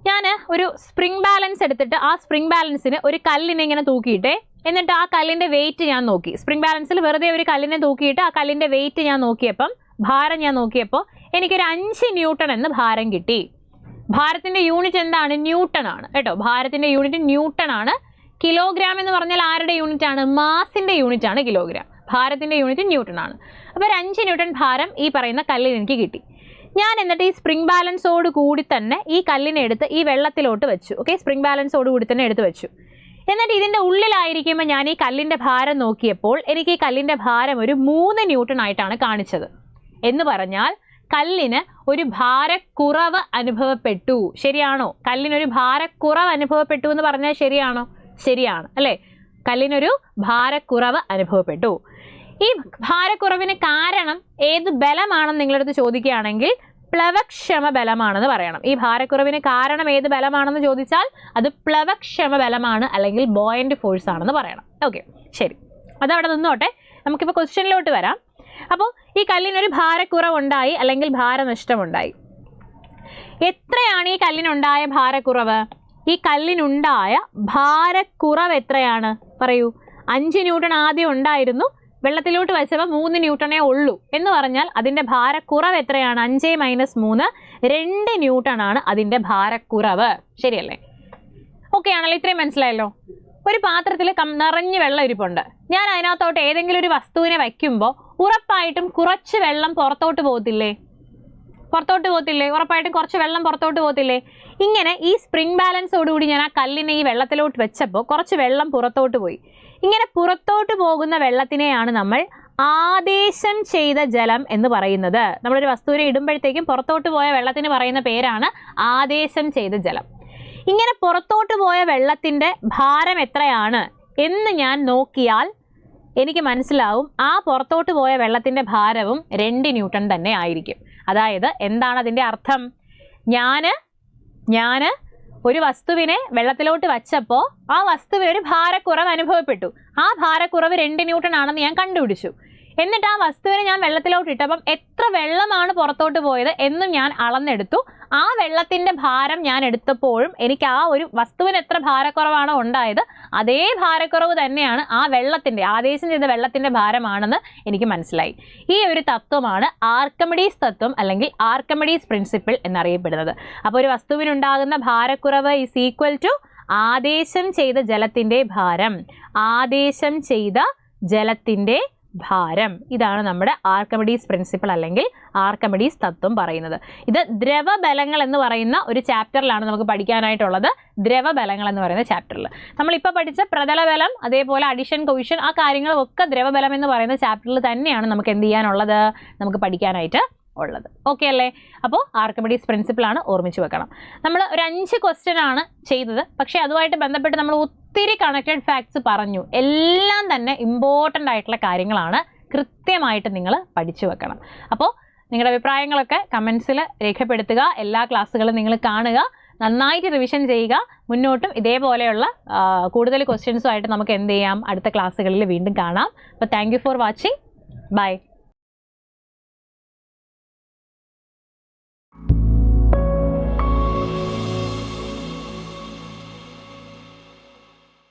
ഞാൻ ഒരു സ്പ്രിംഗ് ബാലൻസ് എടുത്തിട്ട് ആ സ്പ്രിംഗ് ബാലൻസിന് ഒരു കല്ലിനെ ഇങ്ങനെ തൂക്കിയിട്ടേ, എന്നിട്ട് ആ കല്ലിന്റെ വെയിറ്റ് ഞാൻ നോക്കി. സ്പ്രിംഗ് ബാലൻസിൽ വെറുതെ ഒരു കല്ലിനെ തൂക്കിയിട്ട് ആ കല്ലിന്റെ വെയിറ്റ് ഞാൻ നോക്കിയപ്പം, ഭാരം ഞാൻ നോക്കിയപ്പോൾ എനിക്കൊരു 5 ന്യൂട്ടൺ എന്ന് ഭാരം കിട്ടി. ഭാരത്തിന്റെ യൂണിറ്റ് എന്താണ്? ന്യൂട്ടൺ ആണ് കേട്ടോ. ഭാരത്തിന്റെ യൂണിറ്റ് ന്യൂട്ടൺ ആണ്. കിലോഗ്രാം എന്ന് പറഞ്ഞാൽ ആരുടെ യൂണിറ്റ് ആണ്? മാസിന്റെ യൂണിറ്റ് ആണ് കിലോഗ്രാം. ഭാരത്തിന്റെ യൂണിറ്റ് ന്യൂട്ടൺ ആണ്. അപ്പോൾ ഒരു 5 ന്യൂട്ടൺ ഭാരം ഈ പറയുന്ന കല്ലിന് എനിക്ക് കിട്ടി. ഞാൻ എന്നിട്ട് ഈ സ്പ്രിംഗ് ബാലൻസോട് കൂടി തന്നെ ഈ കല്ലിനെ എടുത്ത് ഈ വെള്ളത്തിലോട്ട് വെച്ചു. ഓക്കെ, സ്പ്രിംഗ് ബാലൻസോട് കൂടി തന്നെ എടുത്ത് വെച്ചു. എന്നിട്ട് ഇതിൻ്റെ ഉള്ളിലായിരിക്കുമ്പോൾ ഞാൻ ഈ കല്ലിൻ്റെ ഭാരം നോക്കിയപ്പോൾ എനിക്ക് ഈ കല്ലിൻ്റെ ഭാരം ഒരു 3 ന്യൂട്ടൺ ആയിട്ടാണ് കാണിച്ചത്. എന്ന് പറഞ്ഞാൽ കല്ലിന് ഒരു ഭാരക്കുറവ് അനുഭവപ്പെട്ടു. ശരിയാണോ? കല്ലിനൊരു ഭാരക്കുറവ് അനുഭവപ്പെട്ടു എന്ന് പറഞ്ഞാൽ ശരിയാണോ? ശരിയാണ് അല്ലേ? കല്ലിനൊരു ഭാരക്കുറവ് അനുഭവപ്പെട്ടു. ഈ ഭാരക്കുറവിന് കാരണം ഏത് ബലമാണെന്ന് നിങ്ങളടുത്ത് ചോദിക്കുകയാണെങ്കിൽ പ്ലവക്ഷമ ബലമാണെന്ന് പറയണം. ഈ ഭാരക്കുറവിന് കാരണം ഏത് ബലമാണെന്ന് ചോദിച്ചാൽ അത് പ്ലവക്ഷമ ബലമാണ് അല്ലെങ്കിൽ ബോയന്റ് ഫോഴ്സ് ആണെന്ന് പറയണം. ഓക്കെ, ശരി, അതവിടെ നിന്നോട്ടെ. നമുക്കിപ്പോൾ ക്വസ്റ്റ്യനിലോട്ട് വരാം. അപ്പോൾ ഈ കല്ലിനൊരു ഭാരക്കുറവുണ്ടായി അല്ലെങ്കിൽ ഭാരനഷ്ടമുണ്ടായി. എത്രയാണ് ഈ കല്ലിനുണ്ടായ ഭാരക്കുറവ്? ഈ കല്ലിനുണ്ടായ ഭാരക്കുറവ് എത്രയാണ്? പറയൂ. 5 ന്യൂട്ടൺ ആദ്യം ഉണ്ടായിരുന്നു, വെള്ളത്തിലോട്ട് വെച്ചപ്പോൾ 3 ന്യൂട്ടണേ ഉള്ളൂ. എന്ന് പറഞ്ഞാൽ അതിൻ്റെ ഭാരക്കുറവ് എത്രയാണ്? 5 - 3 2 ന്യൂട്ടൺ ആണ് അതിൻ്റെ ഭാരക്കുറവ്. ശരിയല്ലേ? ഓക്കെ ആണല്ലോ? ഇത്രയും മനസ്സിലായല്ലോ. ഒരു പാത്രത്തിൽ നിറഞ്ഞ് വെള്ളം ഇരിപ്പുണ്ട്. ഞാൻ അതിനകത്തോട്ട് ഏതെങ്കിലും ഒരു വസ്തുവിനെ വയ്ക്കുമ്പോൾ ഉറപ്പായിട്ടും കുറച്ച് വെള്ളം പുറത്തോട്ട് പോകത്തില്ലേ? ഉറപ്പായിട്ടും കുറച്ച് വെള്ളം പുറത്തോട്ട് പോകത്തില്ലേ? ഇങ്ങനെ ഈ സ്പ്രിംഗ് ബാലൻസോടുകൂടി ഞാൻ ആ കല്ലിനെ ഈ വെള്ളത്തിലോട്ട് വെച്ചപ്പോൾ കുറച്ച് വെള്ളം പുറത്തോട്ട് പോയി. ഇങ്ങനെ പുറത്തോട്ട് പോകുന്ന വെള്ളത്തിനെയാണ് നമ്മൾ ആദേശം ചെയ്ത ജലം എന്ന് പറയുന്നത്. നമ്മളൊരു വസ്തുവിനെ ഇടുമ്പോഴത്തേക്കും പുറത്തോട്ട് പോയ വെള്ളത്തിന് പറയുന്ന പേരാണ് ആദേശം ചെയ്ത ജലം. ഇങ്ങനെ പുറത്തോട്ട് പോയ വെള്ളത്തിൻ്റെ ഭാരം എത്രയാണ് എന്ന് ഞാൻ നോക്കിയാൽ എനിക്ക് മനസ്സിലാവും ആ പുറത്തോട്ട് പോയ വെള്ളത്തിൻ്റെ ഭാരവും 2 ന്യൂട്ടൺ തന്നെ ആയിരിക്കും. അതായത് എന്താണ് അതിൻ്റെ അർത്ഥം? ഞാൻ ഞാൻ ഒരു വസ്തുവിനെ വെള്ളത്തിലോട്ട് വച്ചപ്പോൾ ആ വസ്തുവിന് ഒരു ഭാരക്കുറവ് അനുഭവപ്പെട്ടു. ആ ഭാരക്കുറവ് 2 ന്യൂട്ടൺ ആണെന്ന് ഞാൻ കണ്ടുപിടിച്ചു. എന്നിട്ട് ആ വസ്തുവിനെ ഞാൻ വെള്ളത്തിലോട്ട് ഇട്ടപ്പം എത്ര വെള്ളമാണ് പുറത്തോട്ട് പോയത് എന്നും ഞാൻ അളന്നെടുത്തു. ആ വെള്ളത്തിൻ്റെ ഭാരം ഞാൻ എടുത്തപ്പോഴും എനിക്ക് ആ ഒരു വസ്തുവിന് എത്ര ഭാരക്കുറവാണോ ഉണ്ടായത് അതേ ഭാരക്കുറവ് തന്നെയാണ് ആ വെള്ളത്തിൻ്റെ, ആദേശം ചെയ്ത വെള്ളത്തിൻ്റെ ഭാരമാണെന്ന് എനിക്ക് മനസ്സിലായി. ഈ ഒരു തത്വമാണ് ആർക്കിമിഡീസ് തത്വം അല്ലെങ്കിൽ ആർക്കിമിഡീസ് പ്രിൻസിപ്പിൾ എന്നറിയപ്പെടുന്നത്. അപ്പോൾ ഒരു വസ്തുവിനുണ്ടാകുന്ന ഭാരക്കുറവ് ഈസ് ഈക്വൽ ടു ആദേശം ചെയ്ത ജലത്തിൻ്റെ ഭാരം. ആദേശം ചെയ്ത ജലത്തിൻ്റെ ഭാരം. ഇതാണ് നമ്മുടെ ആർക്കിമിഡീസ് പ്രിൻസിപ്പിൾ അല്ലെങ്കിൽ ആർക്കിമിഡീസ് തത്വം പറയുന്നത്. ഇത് ദ്രവബലങ്ങൾ എന്ന് പറയുന്ന ഒരു ചാപ്റ്ററിലാണ് നമുക്ക് പഠിക്കാനായിട്ടുള്ളത്. ദ്രവബലങ്ങൾ എന്ന് പറയുന്ന ചാപ്റ്ററിൽ നമ്മളിപ്പോൾ പഠിച്ച പ്രതലബലം, അതേപോലെ അഡിഷൻ, കൊവിഷൻ, ആ കാര്യങ്ങളൊക്കെ ദ്രവബലം എന്ന് പറയുന്ന ചാപ്റ്ററിൽ തന്നെയാണ് നമുക്ക് എന്ത് ചെയ്യാനുള്ളത്, നമുക്ക് പഠിക്കാനായിട്ട് ഉള്ളത്. ഓക്കെ അല്ലേ? അപ്പോൾ ആർക്കിമിഡീസ് പ്രിൻസിപ്പിൾ ആണ്, ഓർമ്മിച്ച് വെക്കണം. നമ്മൾ ഒരു 5 ക്വസ്റ്റ്യൻ ആണ് ചെയ്തത്. പക്ഷേ അതുമായിട്ട് ബന്ധപ്പെട്ട് നമ്മൾ ഒത്തിരി കണക്റ്റഡ് ഫാക്ട്സ് പറഞ്ഞു. എല്ലാം തന്നെ ഇമ്പോർട്ടൻ്റ് ആയിട്ടുള്ള കാര്യങ്ങളാണ്. കൃത്യമായിട്ട് നിങ്ങൾ പഠിച്ചു വെക്കണം. അപ്പോൾ നിങ്ങളുടെ അഭിപ്രായങ്ങളൊക്കെ കമൻസിൽ രേഖപ്പെടുത്തുക. എല്ലാ ക്ലാസ്സുകളും നിങ്ങൾ കാണുക, നന്നായിട്ട് റിവിഷൻ ചെയ്യുക. മുന്നോട്ടും ഇതേപോലെയുള്ള കൂടുതൽ ക്വസ്റ്റ്യൻസുമായിട്ട് നമുക്ക് എന്ത് ചെയ്യാം, അടുത്ത ക്ലാസ്സുകളിൽ വീണ്ടും കാണാം. അപ്പോൾ thank you for watching. By.